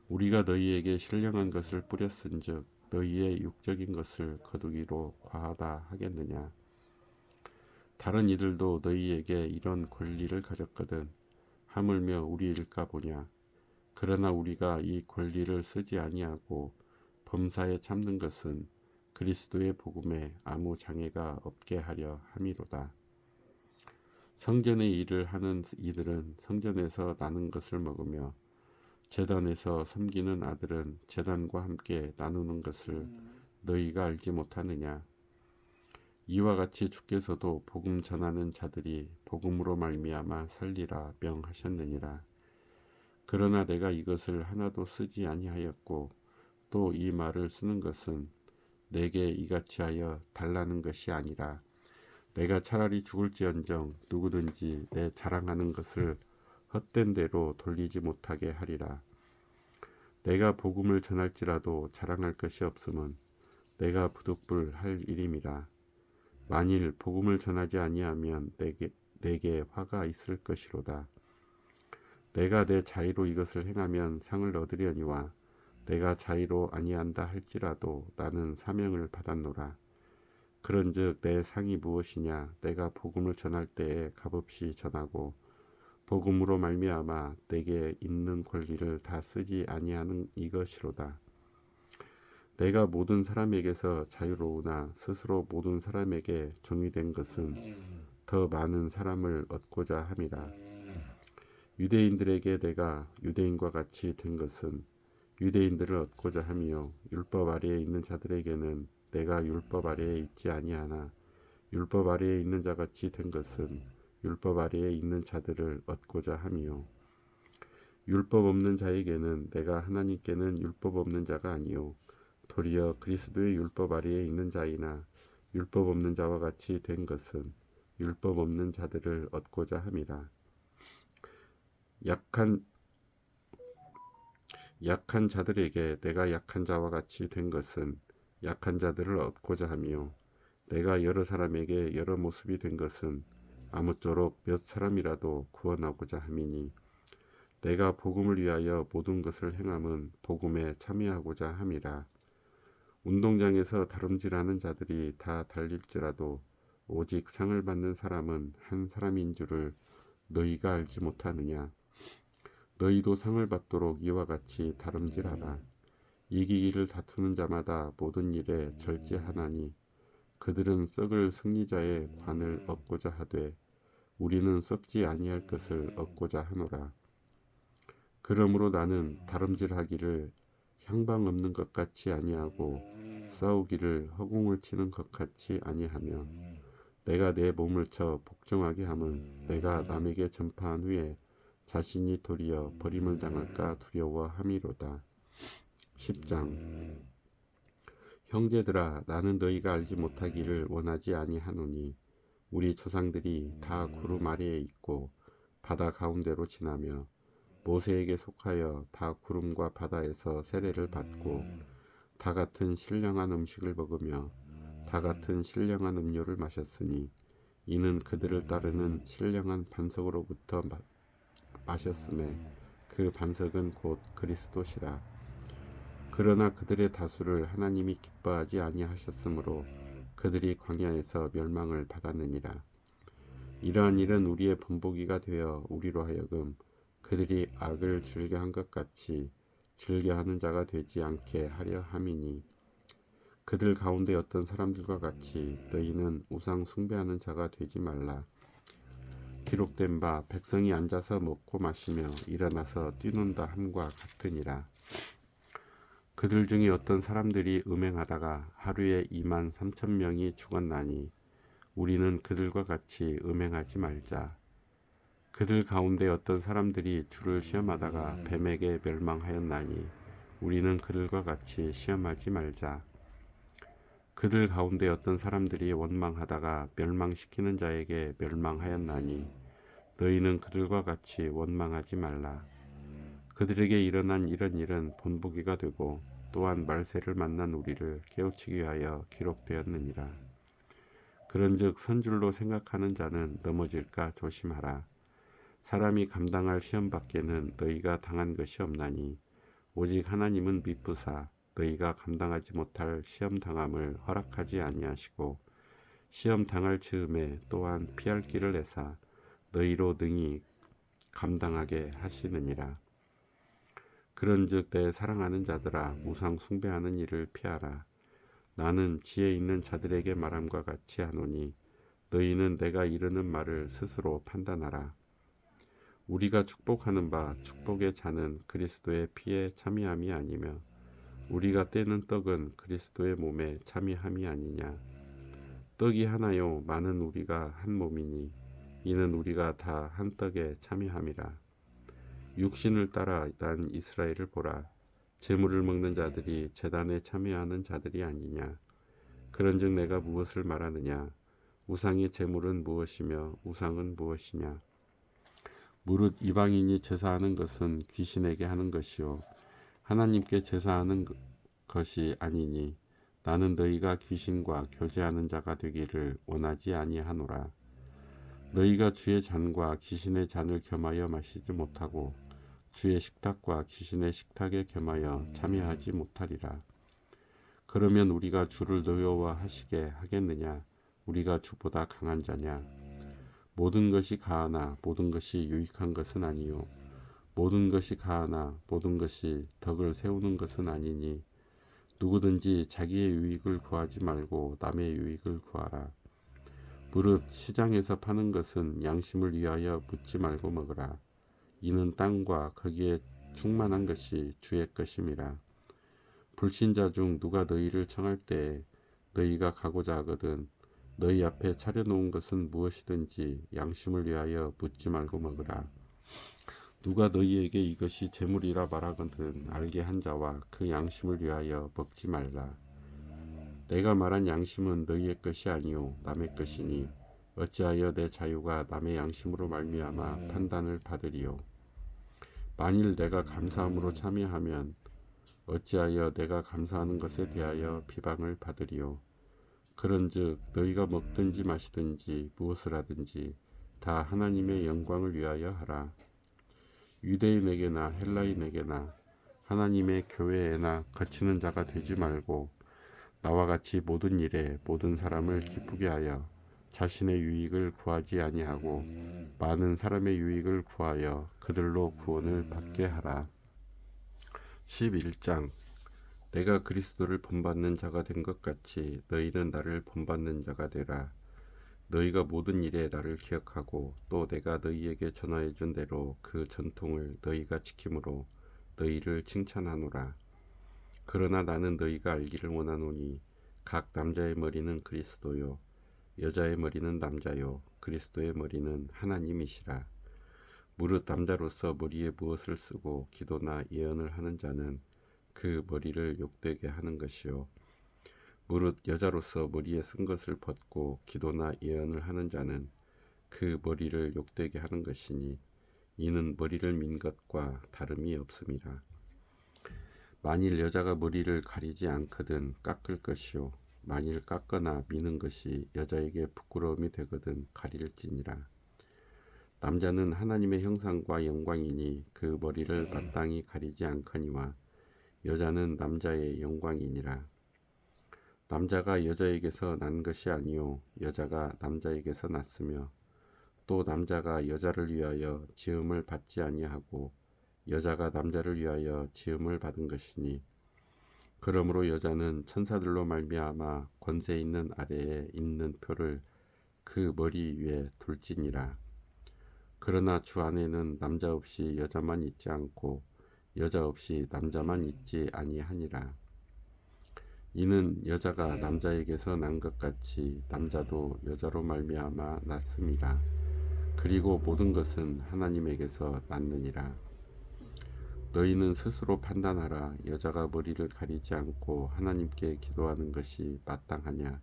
우리가 너희에게 신령한 것을 뿌렸은즉 너희의 육적인 것을 거두기로 과하다 하겠느냐? 다른 이들도 너희에게 이런 권리를 가졌거든 하물며 우리일까 보냐. 그러나 우리가 이 권리를 쓰지 아니하고 범사에 참는 것은 그리스도의 복음에 아무 장애가 없게 하려 함이로다. 성전의 일을 하는 이들은 성전에서 나는 것을 먹으며 제단에서 섬기는 아들은 제단과 함께 나누는 것을 너희가 알지 못하느냐. 이와 같이 주께서도 복음 전하는 자들이 복음으로 말미암아 살리라 명하셨느니라. 그러나 내가 이것을 하나도 쓰지 아니하였고 또 이 말을 쓰는 것은 내게 이같이 하여 달라는 것이 아니라 내가 차라리 죽을지언정 누구든지 내 자랑하는 것을 헛된 대로 돌리지 못하게 하리라. 내가 복음을 전할지라도 자랑할 것이 없음은 내가 부득불할 일임이라. 만일 복음을 전하지 아니하면 내게 화가 있을 것이로다. 내가 내 자의로 이것을 행하면 상을 얻으려니와 내가 자의로 아니한다 할지라도 나는 사명을 받았노라. 그런즉 내 상이 무엇이냐? 내가 복음을 전할 때에 값없이 전하고 복음으로 말미암아 내게 있는 권리를 다 쓰지 아니하는 이것이로다. 내가 모든 사람에게서 자유로우나 스스로 모든 사람에게 종이 된 것은 더 많은 사람을 얻고자 함이라. 유대인들에게 내가 유대인과 같이 된 것은 유대인들을 얻고자 함이요 율법 아래에 있는 자들에게는 내가 율법 아래에 있지 아니하나 율법 아래에 있는 자같이 된 것은 율법 아래에 있는 자들을 얻고자 함이요 율법 없는 자에게는 내가 하나님께는 율법 없는 자가 아니요 도리어 그리스도의 율법 아래에 있는 자이나 율법 없는 자와 같이 된 것은 율법 없는 자들을 얻고자 함이라. 약한 자들에게 내가 약한 자와 같이 된 것은 약한 자들을 얻고자 하며 내가 여러 사람에게 여러 모습이 된 것은 아무쪼록 몇 사람이라도 구원하고자 함이니 내가 복음을 위하여 모든 것을 행함은 복음에 참여하고자 함이라. 운동장에서 다름질하는 자들이 다 달릴지라도 오직 상을 받는 사람은 한 사람인 줄을 너희가 알지 못하느냐. 너희도 상을 받도록 이와 같이 다름질하라. 이기기를 다투는 자마다 모든 일에 절제하나니 그들은 썩을 승리자의 관을 얻고자 하되 우리는 썩지 아니할 것을 얻고자 하노라. 그러므로 나는 다름질하기를 향방 없는 것 같이 아니하고 싸우기를 허공을 치는 것 같이 아니하며 내가 내 몸을 쳐 복종하게 함은 내가 남에게 전파한 후에 자신이 도리어 버림을 당할까 두려워함이로다. 10장 형제들아 나는 너희가 알지 못하기를 원하지 아니하노니 우리 조상들이 다 구름 아래에 있고 바다 가운데로 지나며 모세에게 속하여 다 구름과 바다에서 세례를 받고 다 같은 신령한 음식을 먹으며 다 같은 신령한 음료를 마셨으니 이는 그들을 따르는 신령한 반석으로부터 마셨음에 그 반석은 곧 그리스도시라. 그러나 그들의 다수를 하나님이 기뻐하지 아니하셨으므로 그들이 광야에서 멸망을 받았느니라. 이러한 일은 우리의 본보기가 되어 우리로 하여금 그들이 악을 즐겨한 것 같이 즐겨하는 자가 되지 않게 하려 함이니 그들 가운데 어떤 사람들과 같이 너희는 우상 숭배하는 자가 되지 말라. 기록된 바 백성이 앉아서 먹고 마시며 일어나서 뛰논다 함과 같으니라. 그들 중에 어떤 사람들이 음행하다가 하루에 23,000명이 죽었나니 우리는 그들과 같이 음행하지 말자. 그들 가운데 어떤 사람들이 주를 시험하다가 뱀에게 멸망하였나니 우리는 그들과 같이 시험하지 말자. 그들 가운데 어떤 사람들이 원망하다가 멸망시키는 자에게 멸망하였나니 너희는 그들과 같이 원망하지 말라. 그들에게 일어난 이런 일은 본보기가 되고 또한 말세를 만난 우리를 깨우치기 위하여 기록되었느니라. 그런즉 선줄로 생각하는 자는 넘어질까 조심하라. 사람이 감당할 시험 밖에는 너희가 당한 것이 없나니 오직 하나님은 미쁘사 너희가 감당하지 못할 시험 당함을 허락하지 아니하시고 시험 당할 즈음에 또한 피할 길을 내사 너희로 능히 감당하게 하시느니라. 그런즉 내 사랑하는 자들아 우상 숭배하는 일을 피하라. 나는 지혜 있는 자들에게 말함과 같이 하노니 너희는 내가 이르는 말을 스스로 판단하라. 우리가 축복하는 바 축복의 잔은 그리스도의 피에 참여함이 아니며 우리가 떼는 떡은 그리스도의 몸에 참여함이 아니냐. 떡이 하나요 많은 우리가 한 몸이니 이는 우리가 다 한 떡에 참여함이라. 육신을 따라 난 이스라엘을 보라. 제물을 먹는 자들이 제단에 참여하는 자들이 아니냐. 그런즉 내가 무엇을 말하느냐. 우상의 제물은 무엇이며 우상은 무엇이냐. 무릇 이방인이 제사하는 것은 귀신에게 하는 것이요 하나님께 제사하는 것이 아니니 나는 너희가 귀신과 교제하는 자가 되기를 원하지 아니하노라. 너희가 주의 잔과 귀신의 잔을 겸하여 마시지 못하고 주의 식탁과 귀신의 식탁에 겸하여 참여하지 못하리라. 그러면 우리가 주를 노여워하시게 하겠느냐. 우리가 주보다 강한 자냐. 모든 것이 가하나 모든 것이 유익한 것은 아니요 모든 것이 가하나 모든 것이 덕을 세우는 것은 아니니 누구든지 자기의 유익을 구하지 말고 남의 유익을 구하라. 무릇 시장에서 파는 것은 양심을 위하여 묻지 말고 먹으라. 이는 땅과 거기에 충만한 것이 주의 것임이라. 불신자 중 누가 너희를 청할 때에 너희가 가고자 하거든 너희 앞에 차려놓은 것은 무엇이든지 양심을 위하여 묻지 말고 먹으라. 누가 너희에게 이것이 재물이라 말하거든 알게 한 자와 그 양심을 위하여 먹지 말라. 내가 말한 양심은 너희의 것이 아니요 남의 것이니 어찌하여 내 자유가 남의 양심으로 말미암아 판단을 받으리요. 만일 내가 감사함으로 참여하면 어찌하여 내가 감사하는 것에 대하여 비방을 받으리요. 그런즉 너희가 먹든지 마시든지 무엇을 하든지 다 하나님의 영광을 위하여 하라. 유대인에게나 헬라인에게나 하나님의 교회에나 거치는 자가 되지 말고 나와 같이 모든 일에 모든 사람을 기쁘게 하여 자신의 유익을 구하지 아니하고 많은 사람의 유익을 구하여 그들로 구원을 받게 하라. 11장 내가 그리스도를 본받는 자가 된 것 같이 너희는 나를 본받는 자가 되라. 너희가 모든 일에 나를 기억하고 또 내가 너희에게 전하여 준 대로 그 전통을 너희가 지킴으로 너희를 칭찬하노라. 그러나 나는 너희가 알기를 원하노니 각 남자의 머리는 그리스도요 여자의 머리는 남자요 그리스도의 머리는 하나님이시라. 무릇 남자로서 머리에 무엇을 쓰고 기도나 예언을 하는 자는 그 머리를 욕되게 하는 것이요 무릇 여자로서 머리에 쓴 것을 벗고 기도나 예언을 하는 자는 그 머리를 욕되게 하는 것이니 이는 머리를 민 것과 다름이 없음이라. 만일 여자가 머리를 가리지 않거든 깎을 것이요 만일 깎거나 미는 것이 여자에게 부끄러움이 되거든 가릴지니라. 남자는 하나님의 형상과 영광이니 그 머리를 마땅히 가리지 않거니와 여자는 남자의 영광이니라. 남자가 여자에게서 난 것이 아니요 여자가 남자에게서 났으며 또 남자가 여자를 위하여 지음을 받지 아니하고 여자가 남자를 위하여 지음을 받은 것이니 그러므로 여자는 천사들로 말미암아 권세 있는 아래에 있는 표를 그 머리 위에 둘지니라. 그러나 주 안에는 남자 없이 여자만 있지 않고 여자 없이 남자만 있지 아니하니라. 이는 여자가 남자에게서 난 것 같이 남자도 여자로 말미암아 났음이라. 그리고 모든 것은 하나님에게서 났느니라. 너희는 스스로 판단하라. 여자가 머리를 가리지 않고 하나님께 기도하는 것이 마땅하냐.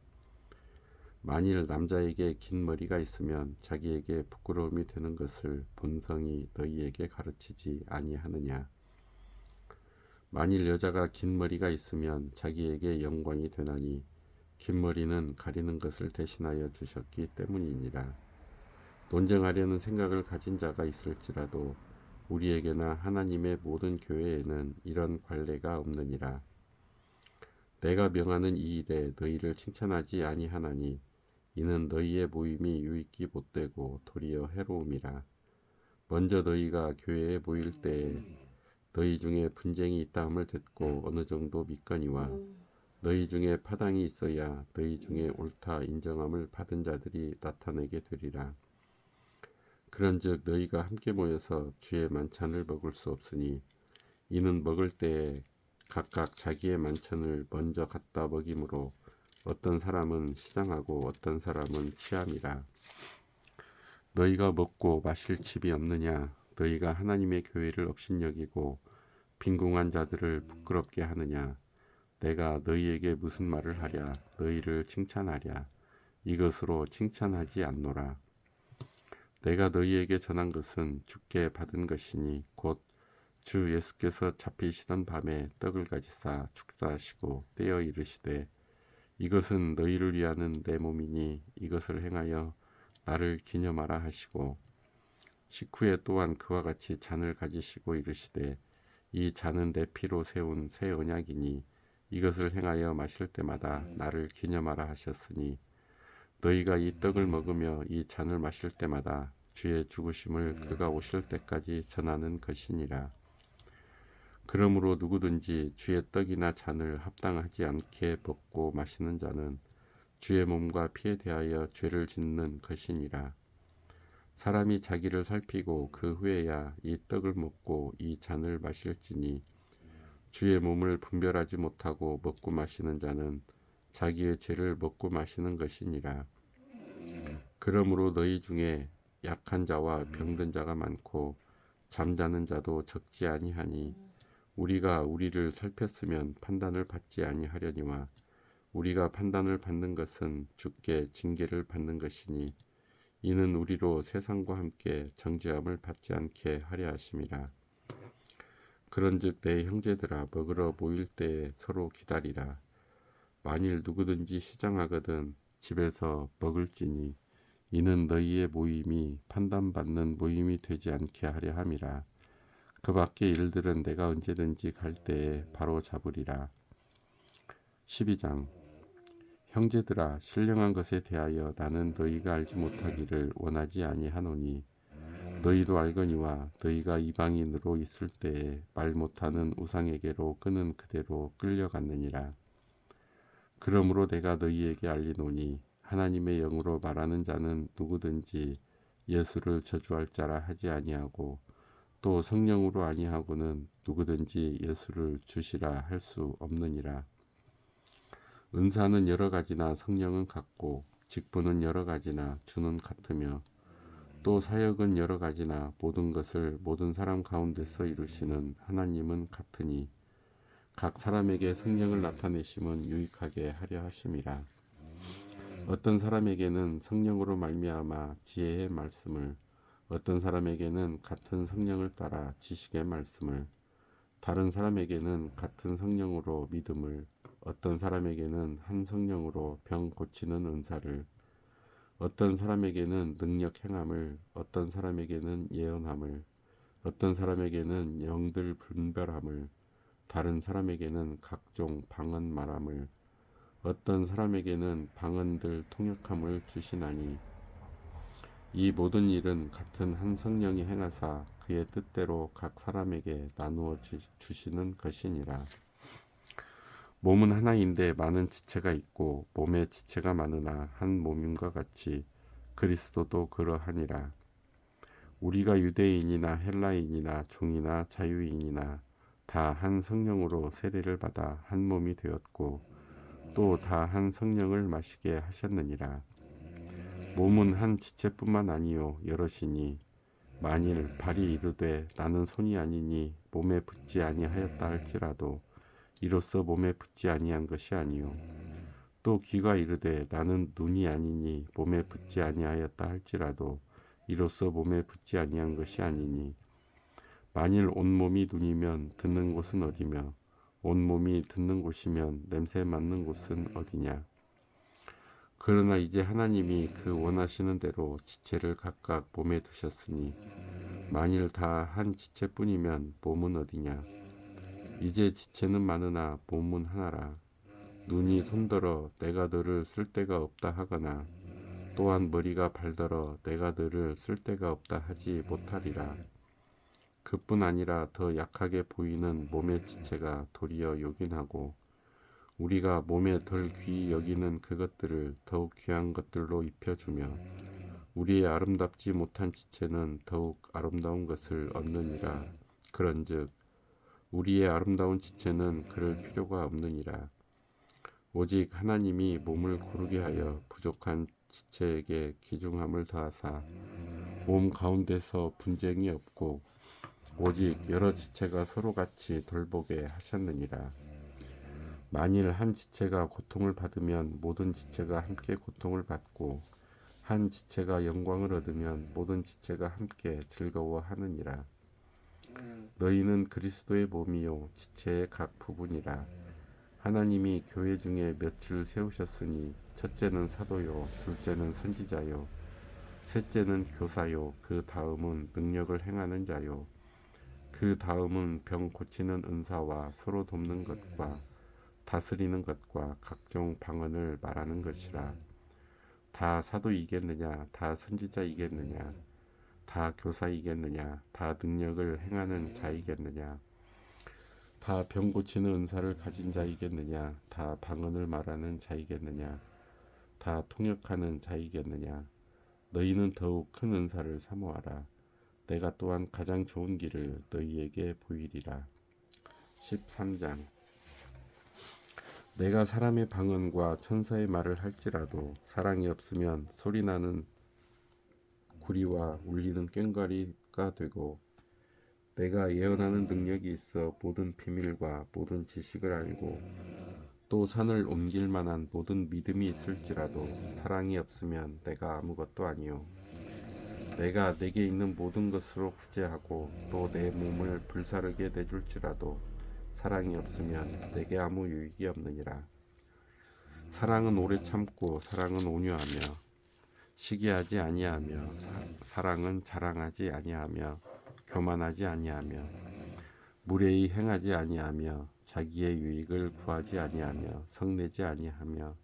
만일 남자에게 긴 머리가 있으면 자기에게 부끄러움이 되는 것을 본성이 너희에게 가르치지 아니하느냐. 만일 여자가 긴 머리가 있으면 자기에게 영광이 되나니 긴 머리는 가리는 것을 대신하여 주셨기 때문이니라. 논쟁하려는 생각을 가진 자가 있을지라도 우리에게나 하나님의 모든 교회에는 이런 관례가 없느니라. 내가 명하는 이 일에 너희를 칭찬하지 아니하나니 이는 너희의 모임이 유익이 못되고 도리어 해로움이라. 먼저 너희가 교회에 모일 때에 너희 중에 분쟁이 있다함을 듣고 어느 정도 믿거니와 너희 중에 파당이 있어야 너희 중에 옳다 인정함을 받은 자들이 나타내게 되리라. 그런즉 너희가 함께 모여서 주의 만찬을 먹을 수 없으니 이는 먹을 때에 각각 자기의 만찬을 먼저 갖다 먹이므로 어떤 사람은 시장하고 어떤 사람은 취함이라. 너희가 먹고 마실 집이 없느냐? 너희가 하나님의 교회를 업신여기고 빈궁한 자들을 부끄럽게 하느냐? 내가 너희에게 무슨 말을 하랴? 너희를 칭찬하랴? 이것으로 칭찬하지 않노라. 내가 너희에게 전한 것은 주께 받은 것이니 곧 주 예수께서 잡히시던 밤에 떡을 가지사 축사하시고 떼어 이르시되 이것은 너희를 위하는 내 몸이니 이것을 행하여 나를 기념하라 하시고 식후에 또한 그와 같이 잔을 가지시고 이르시되 이 잔은 내 피로 세운 새 언약이니 이것을 행하여 마실 때마다 나를 기념하라 하셨으니 너희가 이 떡을 먹으며 이 잔을 마실 때마다 주의 죽으심을 그가 오실 때까지 전하는 것이니라. 그러므로 누구든지 주의 떡이나 잔을 합당하지 않게 먹고 마시는 자는 주의 몸과 피에 대하여 죄를 짓는 것이니라. 사람이 자기를 살피고 그 후에야 이 떡을 먹고 이 잔을 마실지니 주의 몸을 분별하지 못하고 먹고 마시는 자는 자기의 죄를 먹고 마시는 것이니라. 그러므로 너희 중에 약한 자와 병든 자가 많고 잠자는 자도 적지 아니하니 우리가 우리를 살폈으면 판단을 받지 아니하려니와 우리가 판단을 받는 것은 주께 징계를 받는 것이니 이는 우리로 세상과 함께 정죄함을 받지 않게 하려 하심이라. 그런즉 내 형제들아 먹으러 모일 때에 서로 기다리라. 만일 누구든지 시장하거든 집에서 먹을지니 이는 너희의 모임이 판단받는 모임이 되지 않게 하려 함이라. 그 밖의 일들은 내가 언제든지 갈 때에 바로 잡으리라. 12장 형제들아 신령한 것에 대하여 나는 너희가 알지 못하기를 원하지 아니하노니 너희도 알거니와 너희가 이방인으로 있을 때에 말 못하는 우상에게로 끄는 그대로 끌려갔느니라. 그러므로 내가 너희에게 알리노니 하나님의 영으로 말하는 자는 누구든지 예수를 저주할 자라 하지 아니하고 또 성령으로 아니하고는 누구든지 예수를 주시라 할 수 없느니라. 은사는 여러 가지나 성령은 같고 직분은 여러 가지나 주는 같으며 또 사역은 여러 가지나 모든 것을 모든 사람 가운데서 이루시는 하나님은 같으니 각 사람에게 성령을 나타내심은 유익하게 하려 하심이라. 어떤 사람에게는 성령으로 말미암아 지혜의 말씀을 어떤 사람에게는 같은 성령을 따라 지식의 말씀을 다른 사람에게는 같은 성령으로 믿음을 어떤 사람에게는 한 성령으로 병 고치는 은사를 어떤 사람에게는 능력 행함을 어떤 사람에게는 예언함을 어떤 사람에게는 영들 분별함을 다른 사람에게는 각종 방언 말함을 어떤 사람에게는 방언들 통역함을 주시나니 이 모든 일은 같은 한 성령이 행하사 그의 뜻대로 각 사람에게 나누어 주시는 것이니라. 몸은 하나인데 많은 지체가 있고 몸에 지체가 많으나 한 몸임과 같이 그리스도도 그러하니라. 우리가 유대인이나 헬라인이나 종이나 자유인이나 다 한 성령으로 세례를 받아 한 몸이 되었고 또 다 한 성령을 마시게 하셨느니라. 몸은 한 지체뿐만 아니요 여럿이니 만일 발이 이르되 나는 손이 아니니 몸에 붙지 아니하였다 할지라도 이로써 몸에 붙지 아니한 것이 아니요 또 귀가 이르되 나는 눈이 아니니 몸에 붙지 아니하였다 할지라도 이로써 몸에 붙지 아니한 것이 아니니 만일 온몸이 눈이면 듣는 곳은 어디며 온몸이 듣는 곳이면 냄새 맡는 곳은 어디냐. 그러나 이제 하나님이 그 원하시는 대로 지체를 각각 몸에 두셨으니 만일 다 한 지체뿐이면 몸은 어디냐. 이제 지체는 많으나 몸은 하나라. 눈이 손들어 내가 너를 쓸 데가 없다 하거나 또한 머리가 발더러 내가 너를 쓸 데가 없다 하지 못하리라. 그뿐 아니라 더 약하게 보이는 몸의 지체가 도리어 요긴하고 우리가 몸에 덜 귀히 여기는 그것들을 더욱 귀한 것들로 입혀주며 우리의 아름답지 못한 지체는 더욱 아름다운 것을 얻느니라. 그런즉 우리의 아름다운 지체는 그럴 필요가 없느니라. 오직 하나님이 몸을 고르게 하여 부족한 지체에게 귀중함을 더하사 몸 가운데서 분쟁이 없고 오직 여러 지체가 서로 같이 돌보게 하셨느니라. 만일 한 지체가 고통을 받으면 모든 지체가 함께 고통을 받고 한 지체가 영광을 얻으면 모든 지체가 함께 즐거워하느니라. 너희는 그리스도의 몸이요 지체의 각 부분이라. 하나님이 교회 중에 몇을 세우셨으니 첫째는 사도요 둘째는 선지자요 셋째는 교사요 그 다음은 능력을 행하는 자요 그 다음은 병 고치는 은사와 서로 돕는 것과 다스리는 것과 각종 방언을 말하는 것이라. 다 사도이겠느냐 다 선지자이겠느냐 다 교사이겠느냐 다 능력을 행하는 자이겠느냐 다 병 고치는 은사를 가진 자이겠느냐 다 방언을 말하는 자이겠느냐 다 통역하는 자이겠느냐. 너희는 더욱 큰 은사를 사모하라. 내가 또한 가장 좋은 길을 너희에게 보이리라. 13장. 내가 사람의 방언과 천사의 말을 할지라도 사랑이 없으면 소리나는 구리와 울리는 꽹과리가 되고 내가 예언하는 능력이 있어 모든 비밀과 모든 지식을 알고 또 산을 옮길 만한 모든 믿음이 있을지라도 사랑이 없으면 내가 아무것도 아니요. 내가 내게 있는 모든 것으로 구제하고 또 내 몸을 불사르게 내줄지라도 사랑이 없으면 내게 아무 유익이 없느니라. 사랑은 오래 참고 사랑은 온유하며 시기하지 아니하며 사랑은 자랑하지 아니하며 교만하지 아니하며 무례히 행하지 아니하며 자기의 유익을 구하지 아니하며 성내지 아니하며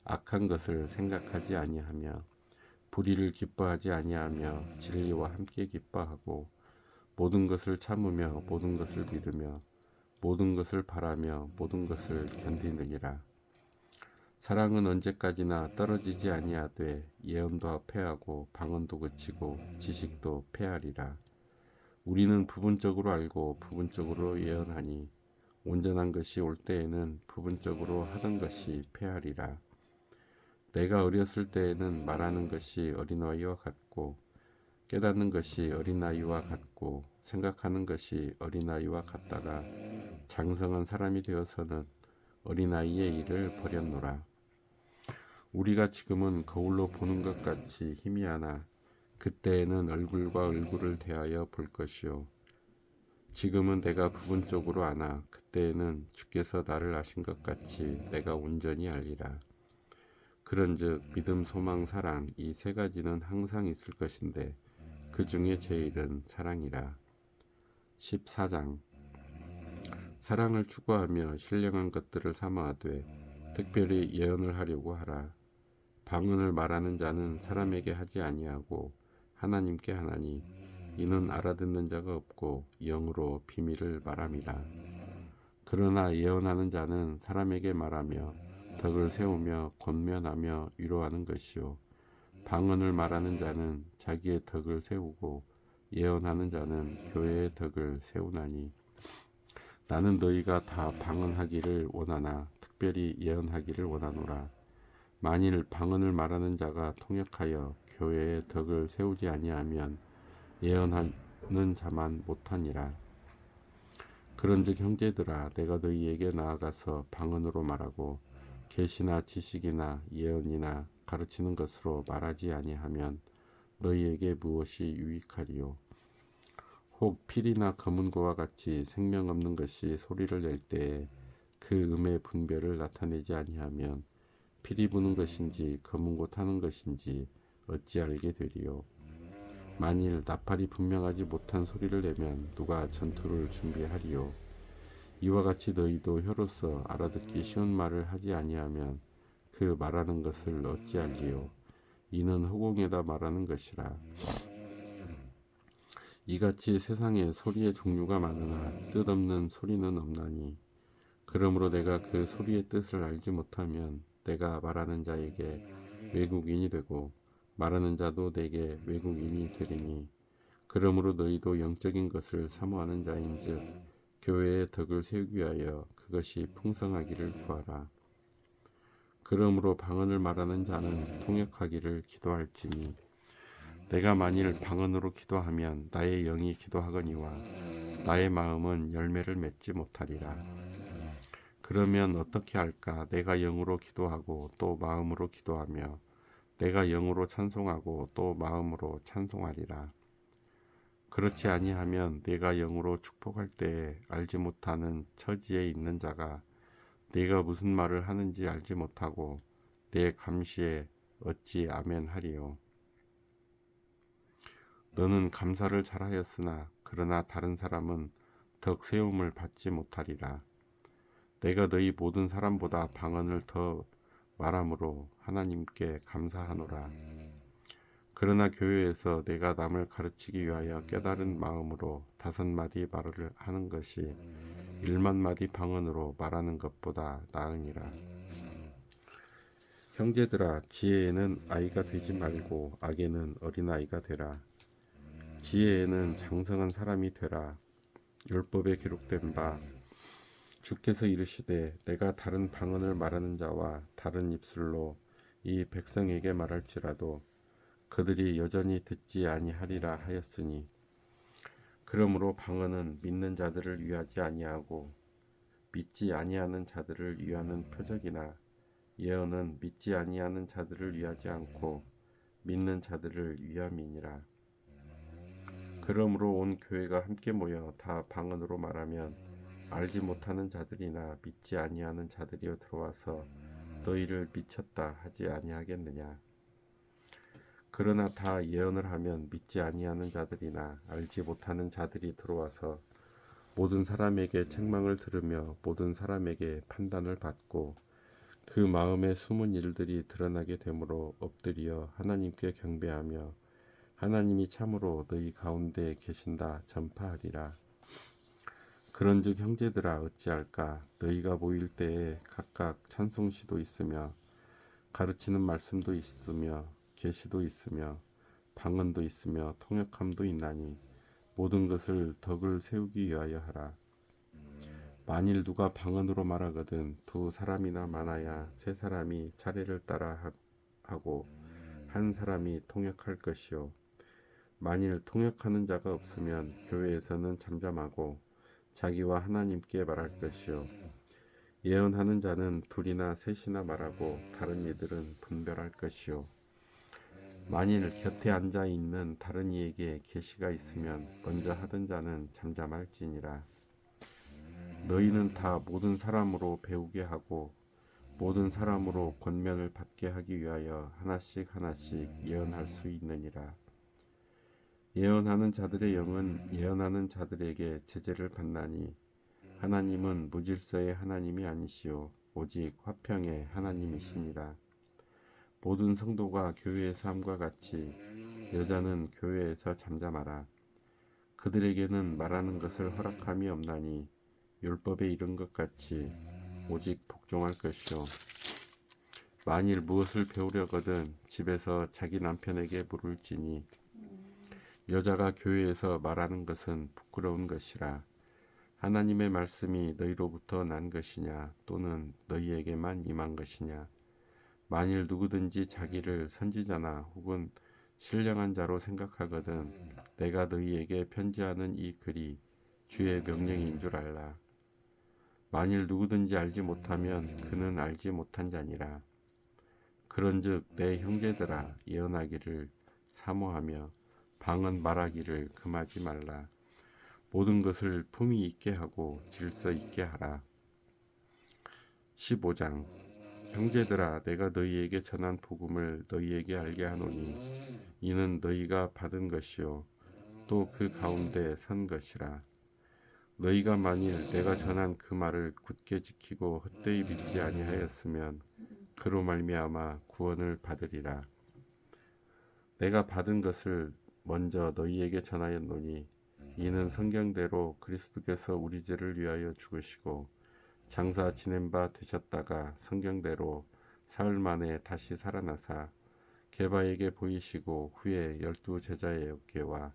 악한 것을 생각하지 아니하며 불의를 기뻐하지 아니하며 진리와 함께 기뻐하고 모든 것을 참으며 모든 것을 믿으며 모든 것을 바라며 모든 것을 견디느니라. 사랑은 언제까지나 떨어지지 아니하되 예언도 패하고 방언도 그치고 지식도 패하리라. 우리는 부분적으로 알고 부분적으로 예언하니 온전한 것이 올 때에는 부분적으로 하던 것이 패하리라. 내가 어렸을 때에는 말하는 것이 어린아이와 같고 깨닫는 것이 어린아이와 같고 생각하는 것이 어린아이와 같다가 장성한 사람이 되어서는 어린아이의 일을 버렸노라. 우리가 지금은 거울로 보는 것 같이 희미하나 그때에는 얼굴과 얼굴을 대하여 볼 것이요. 지금은 내가 부분적으로 아나 그때에는 주께서 나를 아신 것 같이 내가 온전히 알리라. 그런즉 믿음, 소망, 사랑 이 세 가지는 항상 있을 것인데 그 중에 제일은 사랑이라. 14장. 사랑을 추구하며 신령한 것들을 사모하되 특별히 예언을 하려고 하라. 방언을 말하는 자는 사람에게 하지 아니하고 하나님께 하나니 이는 알아듣는 자가 없고 영으로 비밀을 말함이라. 그러나 예언하는 자는 사람에게 말하며 덕을 세우며 권면하며 위로하는 것이요 방언을 말하는 자는 자기의 덕을 세우고 예언하는 자는 교회의 덕을 세우나니 나는 너희가 다 방언하기를 원하나 특별히 예언하기를 원하노라. 만일 방언을 말하는 자가 통역하여 교회의 덕을 세우지 아니하면 예언하는 자만 못하니라. 그런즉 형제들아 내가 너희에게 나아가서 방언으로 말하고 계시나 지식이나 예언이나 가르치는 것으로 말하지 아니하면 너희에게 무엇이 유익하리요? 혹 필이나 검은고와 같이 생명 없는 것이 소리를 낼 때에 그 음의 분별을 나타내지 아니하면 필이 부는 것인지 검은고 타는 것인지 어찌 알게 되리요? 만일 나팔이 분명하지 못한 소리를 내면 누가 전투를 준비하리요? 이와 같이 너희도 혀로서 알아듣기 쉬운 말을 하지 아니하면 그 말하는 것을 어찌 알리요? 이는 허공에다 말하는 것이라. 이같이 세상에 소리의 종류가 많으나 뜻없는 소리는 없나니 그러므로 내가 그 소리의 뜻을 알지 못하면 내가 말하는 자에게 외국인이 되고 말하는 자도 내게 외국인이 되리니 그러므로 너희도 영적인 것을 사모하는 자인즉 교회의 덕을 세우기 위하여 그것이 풍성하기를 구하라. 그러므로 방언을 말하는 자는 통역하기를 기도할지니 내가 만일 방언으로 기도하면 나의 영이 기도하거니와 나의 마음은 열매를 맺지 못하리라. 그러면 어떻게 할까? 내가 영으로 기도하고 또 마음으로 기도하며 내가 영으로 찬송하고 또 마음으로 찬송하리라. 그렇지 아니하면 내가 영으로 축복할 때에 알지 못하는 처지에 있는 자가 내가 무슨 말을 하는지 알지 못하고 내 감시에 어찌 아멘 하리요. 너는 감사를 잘하였으나 그러나 다른 사람은 덕 세움을 받지 못하리라. 내가 너희 모든 사람보다 방언을 더 말함으로 하나님께 감사하노라. 그러나 교회에서 내가 남을 가르치기 위하여 깨달은 마음으로 5마디 말을 하는 것이 1만마디 방언으로 말하는 것보다 나으니라. 형제들아, 지혜에는 아이가 되지 말고 악에는 어린아이가 되라. 지혜에는 장성한 사람이 되라. 율법에 기록된 바 주께서 이르시되 내가 다른 방언을 말하는 자와 다른 입술로 이 백성에게 말할지라도 그들이 여전히 듣지 아니하리라 하였으니 그러므로 방언은 믿는 자들을 위하지 아니하고 믿지 아니하는 자들을 위하는 표적이나 예언은 믿지 아니하는 자들을 위하지 않고 믿는 자들을 위함이니라. 그러므로 온 교회가 함께 모여 다 방언으로 말하면 알지 못하는 자들이나 믿지 아니하는 자들이여 들어와서 너희를 미쳤다 하지 아니하겠느냐. 그러나 다 예언을 하면 믿지 아니하는 자들이나 알지 못하는 자들이 들어와서 모든 사람에게 책망을 들으며 모든 사람에게 판단을 받고 그 마음의 숨은 일들이 드러나게 되므로 엎드려 하나님께 경배하며 하나님이 참으로 너희 가운데 계신다 전파하리라. 그런즉 형제들아 어찌할까? 너희가 모일 때에 각각 찬송시도 있으며 가르치는 말씀도 있으며 계시도 있으며 방언도 있으며 통역함도 있나니 모든 것을 덕을 세우기 위하여 하라. 만일 누가 방언으로 말하거든 2사람이나 많아야 3사람이 차례를 따라 하고 1사람이 통역할 것이요. 만일 통역하는 자가 없으면 교회에서는 잠잠하고 자기와 하나님께 말할 것이요. 예언하는 자는 2이나 3이나 말하고 다른 이들은 분별할 것이요. 만일 곁에 앉아 있는 다른 이에게 계시가 있으면 먼저 하던 자는 잠잠할지니라. 너희는 다 모든 사람으로 배우게 하고 모든 사람으로 권면을 받게 하기 위하여 하나씩 하나씩 예언할 수 있느니라. 예언하는 자들의 영은 예언하는 자들에게 제재를 받나니 하나님은 무질서의 하나님이 아니시오 오직 화평의 하나님이시니라. 모든 성도가 교회의 삶과 같이 여자는 교회에서 잠잠하라. 그들에게는 말하는 것을 허락함이 없나니 율법에 이른 것 같이 오직 복종할 것이요. 만일 무엇을 배우려거든 집에서 자기 남편에게 물을지니 여자가 교회에서 말하는 것은 부끄러운 것이라. 하나님의 말씀이 너희로부터 난 것이냐 또는 너희에게만 임한 것이냐. 만일 누구든지 자기를 선지자나 혹은 신령한 자로 생각하거든 내가 너희에게 편지하는 이 글이 주의 명령인 줄 알라. 만일 누구든지 알지 못하면 그는 알지 못한 자니라. 그런즉 내 형제들아 예언하기를 사모하며 방언 말하기를 금하지 말라. 모든 것을 품위 있게 하고 질서 있게 하라. 15장. 형제들아 내가 너희에게 전한 복음을 너희에게 알게 하노니 이는 너희가 받은 것이요 또 그 가운데 선 것이라. 너희가 만일 내가 전한 그 말을 굳게 지키고 헛되이 믿지 아니하였으면 그로 말미암아 구원을 받으리라. 내가 받은 것을 먼저 너희에게 전하였노니 이는 성경대로 그리스도께서 우리 죄를 위하여 죽으시고 장사 지낸 바 되셨다가 성경대로 사흘 만에 다시 살아나사 게바에게 보이시고 후에 12 제자에게와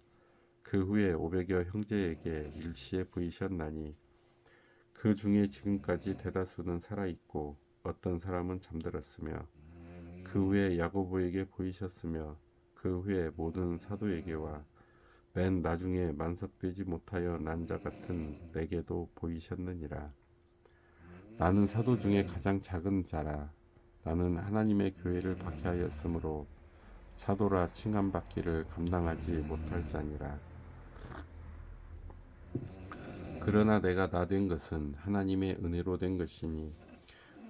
그 후에 500여 형제에게 일시에 보이셨나니 그 중에 지금까지 대다수는 살아있고 어떤 사람은 잠들었으며 그 후에 야고보에게 보이셨으며 그 후에 모든 사도에게와 맨 나중에 만석되지 못하여 난 자 같은 내게도 보이셨느니라. 나는 사도 중에 가장 작은 자라. 나는 하나님의 교회를 박해하였으므로 사도라 칭함받기를 감당하지 못할 자니라. 그러나 내가 나 된 것은 하나님의 은혜로 된 것이니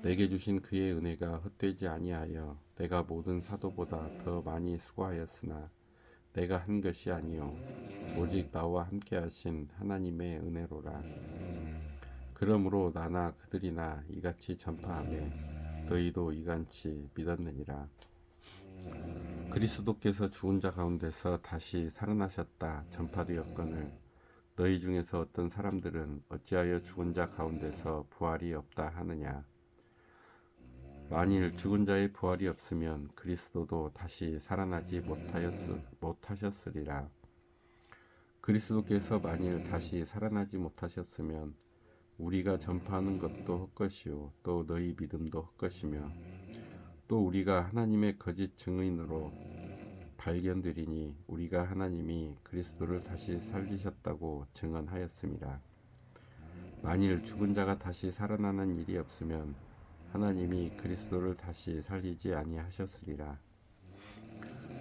내게 주신 그의 은혜가 헛되지 아니하여 내가 모든 사도보다 더 많이 수고하였으나 내가 한 것이 아니요 오직 나와 함께 하신 하나님의 은혜로라. 그러므로 나나 그들이나 이같이 전파하매 너희도 이같이 믿었느니라. 그리스도께서 죽은 자 가운데서 다시 살아나셨다 전파되었거늘 너희 중에서 어떤 사람들은 어찌하여 죽은 자 가운데서 부활이 없다 하느냐. 만일 죽은 자의 부활이 없으면 그리스도도 다시 살아나지 못하셨으리라. 그리스도께서 만일 다시 살아나지 못하셨으면 우리가 전파하는 것도 헛것이요 또 너희 믿음도 헛것이며 또 우리가 하나님의 거짓 증인으로 발견되리니 우리가 하나님이 그리스도를 다시 살리셨다고 증언하였음이라. 만일 죽은 자가 다시 살아나는 일이 없으면 하나님이 그리스도를 다시 살리지 아니하셨으리라.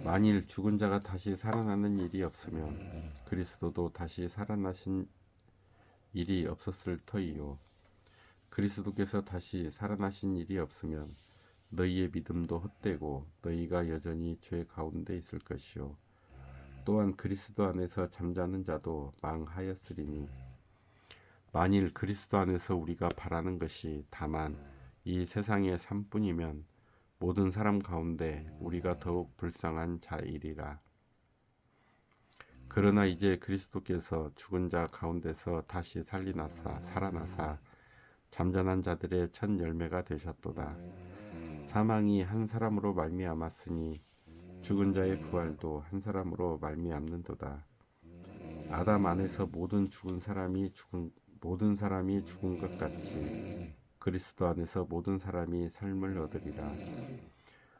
만일 죽은 자가 다시 살아나는 일이 없으면 그리스도도 다시 살아나신 일이 없었을 터이요. 그리스도께서 다시 살아나신 일이 없으면 너희의 믿음도 헛되고 너희가 여전히 죄 가운데 있을 것이요. 또한 그리스도 안에서 잠자는 자도 망하였으리니 만일 그리스도 안에서 우리가 바라는 것이 다만 이 세상의 삶뿐이면 모든 사람 가운데 우리가 더욱 불쌍한 자이리라. 그러나 이제 그리스도께서 죽은 자 가운데서 다시 살아나사 잠잠한 자들의 첫 열매가 되셨도다. 사망이 한 사람으로 말미암았으니 죽은 자의 부활도 한 사람으로 말미암는도다. 아담 안에서 모든 사람이 죽은 것 같이 그리스도 안에서 모든 사람이 삶을 얻으리라.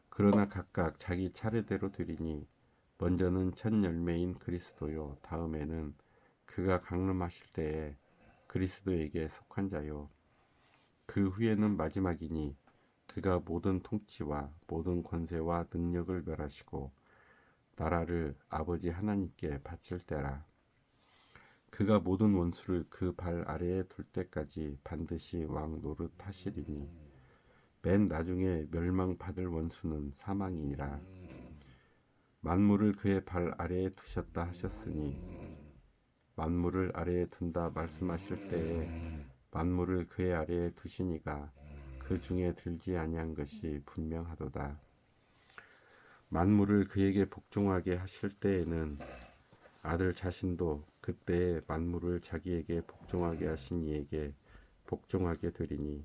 그러나 각각 자기 차례대로 되리니 먼저는 첫 열매인 그리스도요 다음에는 그가 강림하실 때에 그리스도에게 속한 자요 그 후에는 마지막이니 그가 모든 통치와 모든 권세와 능력을 멸하시고 나라를 아버지 하나님께 바칠 때라. 그가 모든 원수를 그 발 아래에 둘 때까지 반드시 왕 노릇 하시리니 맨 나중에 멸망받을 원수는 사망이니라. 만물을 그의 발 아래에 두셨다 하셨으니 만물을 아래에 둔다 말씀하실 때에 만물을 그의 아래에 두시니가 그 중에 들지 아니한 것이 분명하도다. 만물을 그에게 복종하게 하실 때에는 아들 자신도 그때에 만물을 자기에게 복종하게 하신 이에게 복종하게 되리니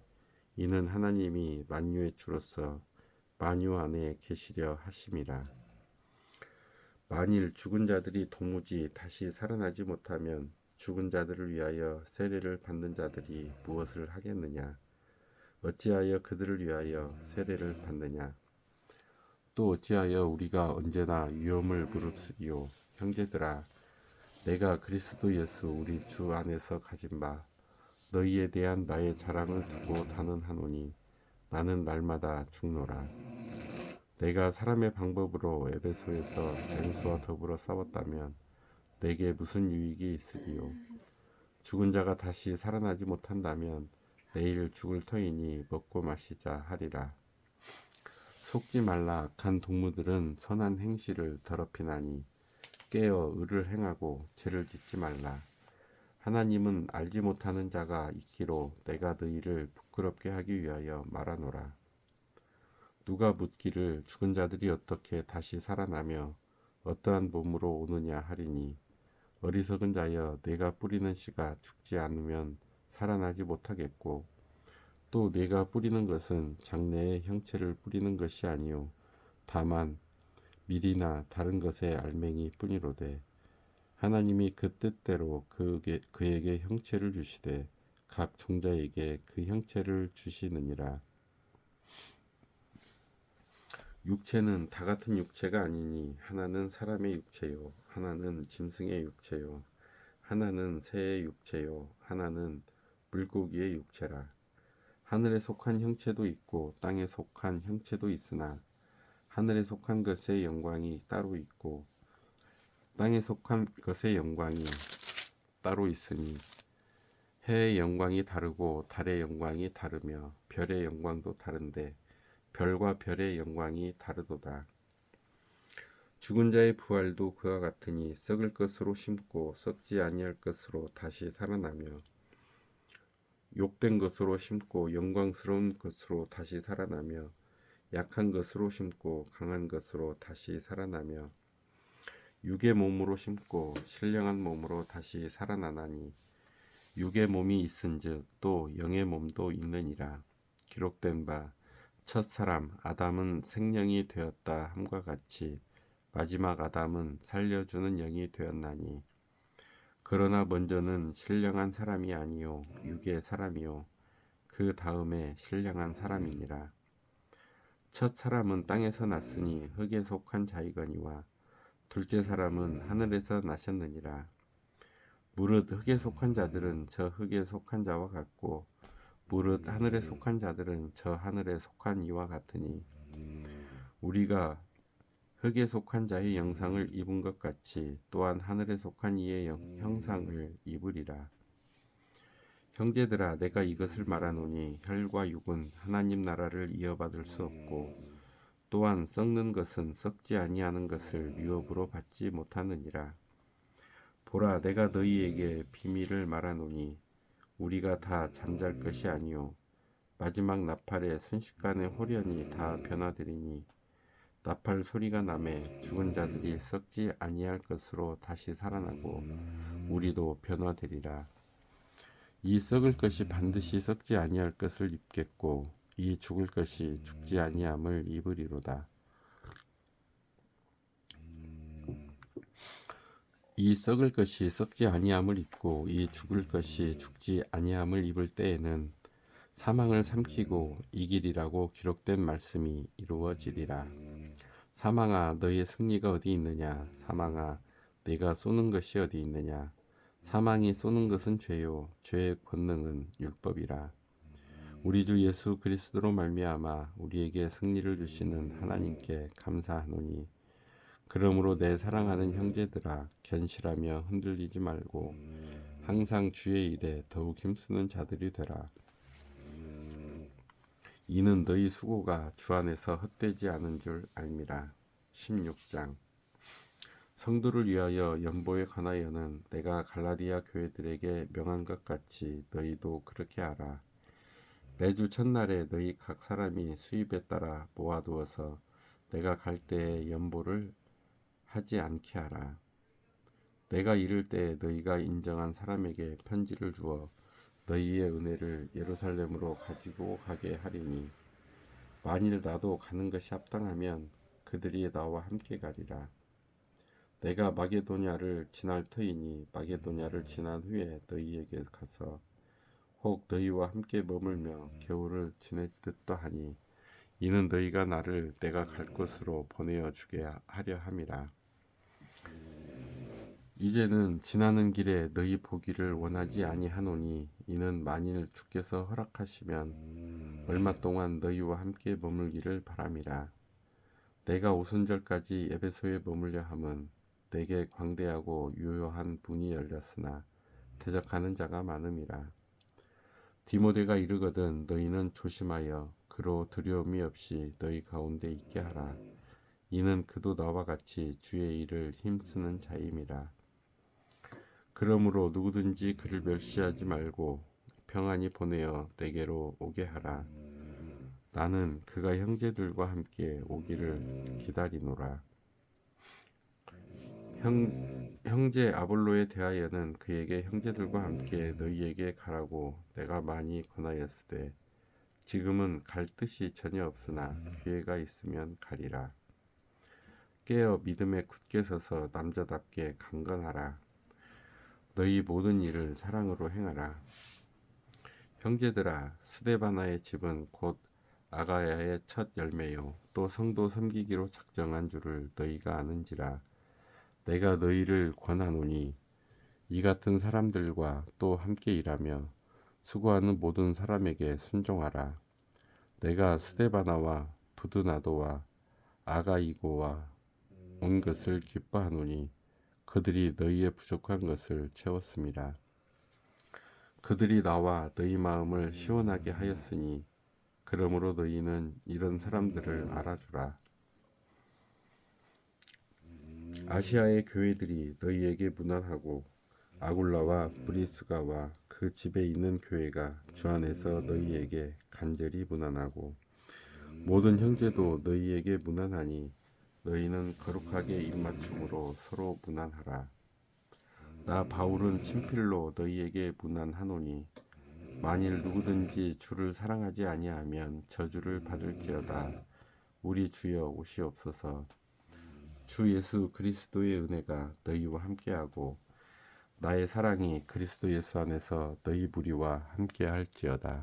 이는 하나님이 만유의 주로서 만유 안에 계시려 하심이라. 만일 죽은 자들이 도무지 다시 살아나지 못하면 죽은 자들을 위하여 세례를 받는 자들이 무엇을 하겠느냐? 어찌하여 그들을 위하여 세례를 받느냐? 또 어찌하여 우리가 언제나 위험을 무릅쓰기요? 형제들아, 내가 그리스도 예수 우리 주 안에서 가진 바 너희에 대한 나의 자랑을 두고 단언하노니 나는 날마다 죽노라. 내가 사람의 방법으로 에베소에서 맹수와 더불어 싸웠다면 내게 무슨 유익이 있으리요. 죽은 자가 다시 살아나지 못한다면 내일 죽을 터이니 먹고 마시자 하리라. 속지 말라. 악한 동무들은 선한 행실을 더럽히나니 깨어 의를 행하고 죄를 짓지 말라. 하나님은 알지 못하는 자가 있기로 내가 너희를 부끄럽게 하기 위하여 말하노라. 누가 묻기를 죽은 자들이 어떻게 다시 살아나며 어떠한 몸으로 오느냐 하리니 어리석은 자여, 내가 뿌리는 씨가 죽지 않으면 살아나지 못하겠고 또 내가 뿌리는 것은 장래의 형체를 뿌리는 것이 아니요 다만 밀이나 다른 것의 알맹이 뿐이로되 하나님이 그 뜻대로 그에게 형체를 주시되 각 종자에게 그 형체를 주시느니라. 육체는 다 같은 육체가 아니니 하나는 사람의 육체요 하나는 짐승의 육체요 하나는 새의 육체요 하나는 물고기의 육체라. 하늘에 속한 형체도 있고 땅에 속한 형체도 있으나 하늘에 속한 것의 영광이 따로 있고 땅에 속한 것의 영광이 따로 있으니 해의 영광이 다르고 달의 영광이 다르며 별의 영광도 다른데 별과 별의 영광이 다르도다. 죽은 자의 부활도 그와 같으니 썩을 것으로 심고 썩지 아니할 것으로 다시 살아나며 욕된 것으로 심고 영광스러운 것으로 다시 살아나며 약한 것으로 심고 강한 것으로 다시 살아나며 육의 몸으로 심고 신령한 몸으로 다시 살아나나니 육의 몸이 있은즉 또 영의 몸도 있느니라. 기록된 바 첫 사람 아담은 생명이 되었다 함과 같이 마지막 아담은 살려주는 영이 되었나니 그러나 먼저는 신령한 사람이 아니요 육의 사람이요 그 다음에 신령한 사람이니라. 첫 사람은 땅에서 났으니 흙에 속한 자이거니와 둘째 사람은 하늘에서 나셨느니라. 무릇 흙에 속한 자들은 저 흙에 속한 자와 같고 무릇 하늘에 속한 자들은 저 하늘에 속한 이와 같으니 우리가 흙에 속한 자의 영상을 입은 것 같이 또한 하늘에 속한 이의 형상을 입으리라. 형제들아, 내가 이것을 말하노니 혈과 육은 하나님 나라를 이어받을 수 없고 또한 썩는 것은 썩지 아니하는 것을 유업으로 받지 못하느니라. 보라, 내가 너희에게 비밀을 말하노니 우리가 다 잠잘 것이 아니요 마지막 나팔에 순식간에 홀연히 다 변화되리니 나팔 소리가 나매 죽은 자들이 썩지 아니할 것으로 다시 살아나고 우리도 변화되리라. 이 썩을 것이 반드시 썩지 아니할 것을 입겠고 이 죽을 것이 죽지 아니함을 입으리로다. 이 썩을 것이 썩지 아니함을 입고 이 죽을 것이 죽지 아니함을 입을 때에는 사망을 삼키고 이기리라고 기록된 말씀이 이루어지리라. 사망아, 너희의 승리가 어디 있느냐? 사망아, 네가 쏘는 것이 어디 있느냐? 사망이 쏘는 것은 죄요 죄의 권능은 율법이라. 우리 주 예수 그리스도로 말미암아 우리에게 승리를 주시는 하나님께 감사하노니 그러므로 내 사랑하는 형제들아, 견실하며 흔들리지 말고 항상 주의 일에 더욱 힘쓰는 자들이 되라. 이는 너희 수고가 주 안에서 헛되지 않은 줄 알미라. 16장. 성도를 위하여 연보에 관하여는 내가 갈라디아 교회들에게 명한 것 같이 너희도 그렇게 하라. 매주 첫날에 너희 각 사람이 수입에 따라 모아두어서 내가 갈 때에 연보를 하지 않게 하라. 내가 이를 때 너희가 인정한 사람에게 편지를 주어 너희의 은혜를 예루살렘으로 가지고 가게 하리니 만일 나도 가는 것이 합당하면 그들이 나와 함께 가리라. 내가 마게도냐를 지날 터이니 마게도냐를 지난 후에 너희에게 가서 혹 너희와 함께 머물며 겨울을 지낼 듯도 하니 이는 너희가 나를 내가 갈 곳으로 보내어 주게 하려 함이라. 이제는 지나는 길에 너희 보기를 원하지 아니하노니 이는 만일 주께서 허락하시면 얼마 동안 너희와 함께 머물기를 바람이라. 내가 오순절까지 에베소에 머물려 함은 내게 광대하고 유효한 문이 열렸으나 대적하는 자가 많음이라. 디모데가 이르거든 너희는 조심하여 그로 두려움이 없이 너희 가운데 있게 하라. 이는 그도 나와 같이 주의 일을 힘쓰는 자임이라. 그러므로 누구든지 그를 멸시하지 말고 평안히 보내어 내게로 오게 하라. 나는 그가 형제들과 함께 오기를 기다리노라. 형제 아볼로에 대하여는 그에게 형제들과 함께 너희에게 가라고 내가 많이 권하였으되 지금은 갈 뜻이 전혀 없으나 기회가 있으면 가리라. 깨어 믿음에 굳게 서서 남자답게 강건하라. 너희 모든 일을 사랑으로 행하라. 형제들아, 스데바나의 집은 곧 아가야의 첫 열매요 또 성도 섬기기로 작정한 줄을 너희가 아는지라. 내가 너희를 권하노니 이 같은 사람들과 또 함께 일하며 수고하는 모든 사람에게 순종하라. 내가 스데바나와 부드나도와 아가이고와 온 것을 기뻐하노니 그들이 너희의 부족한 것을 채웠음이라. 그들이 나와 너희 마음을 시원하게 하였으니 그러므로 너희는 이런 사람들을 알아주라. 아시아의 교회들이 너희에게 문안하고 아굴라와 브리스가와 그 집에 있는 교회가 주 안에서 너희에게 간절히 문안하고 모든 형제도 너희에게 문안하니 너희는 거룩하게 입맞춤으로 서로 문안하라. 나 바울은 친필로 너희에게 문안하노니 만일 누구든지 주를 사랑하지 아니하면 저주를 받을지어다. 우리 주여 오시옵소서. 주 예수 그리스도의 은혜가 너희와 함께하고 나의 사랑이 그리스도 예수 안에서 너희 무리와 함께할지어다.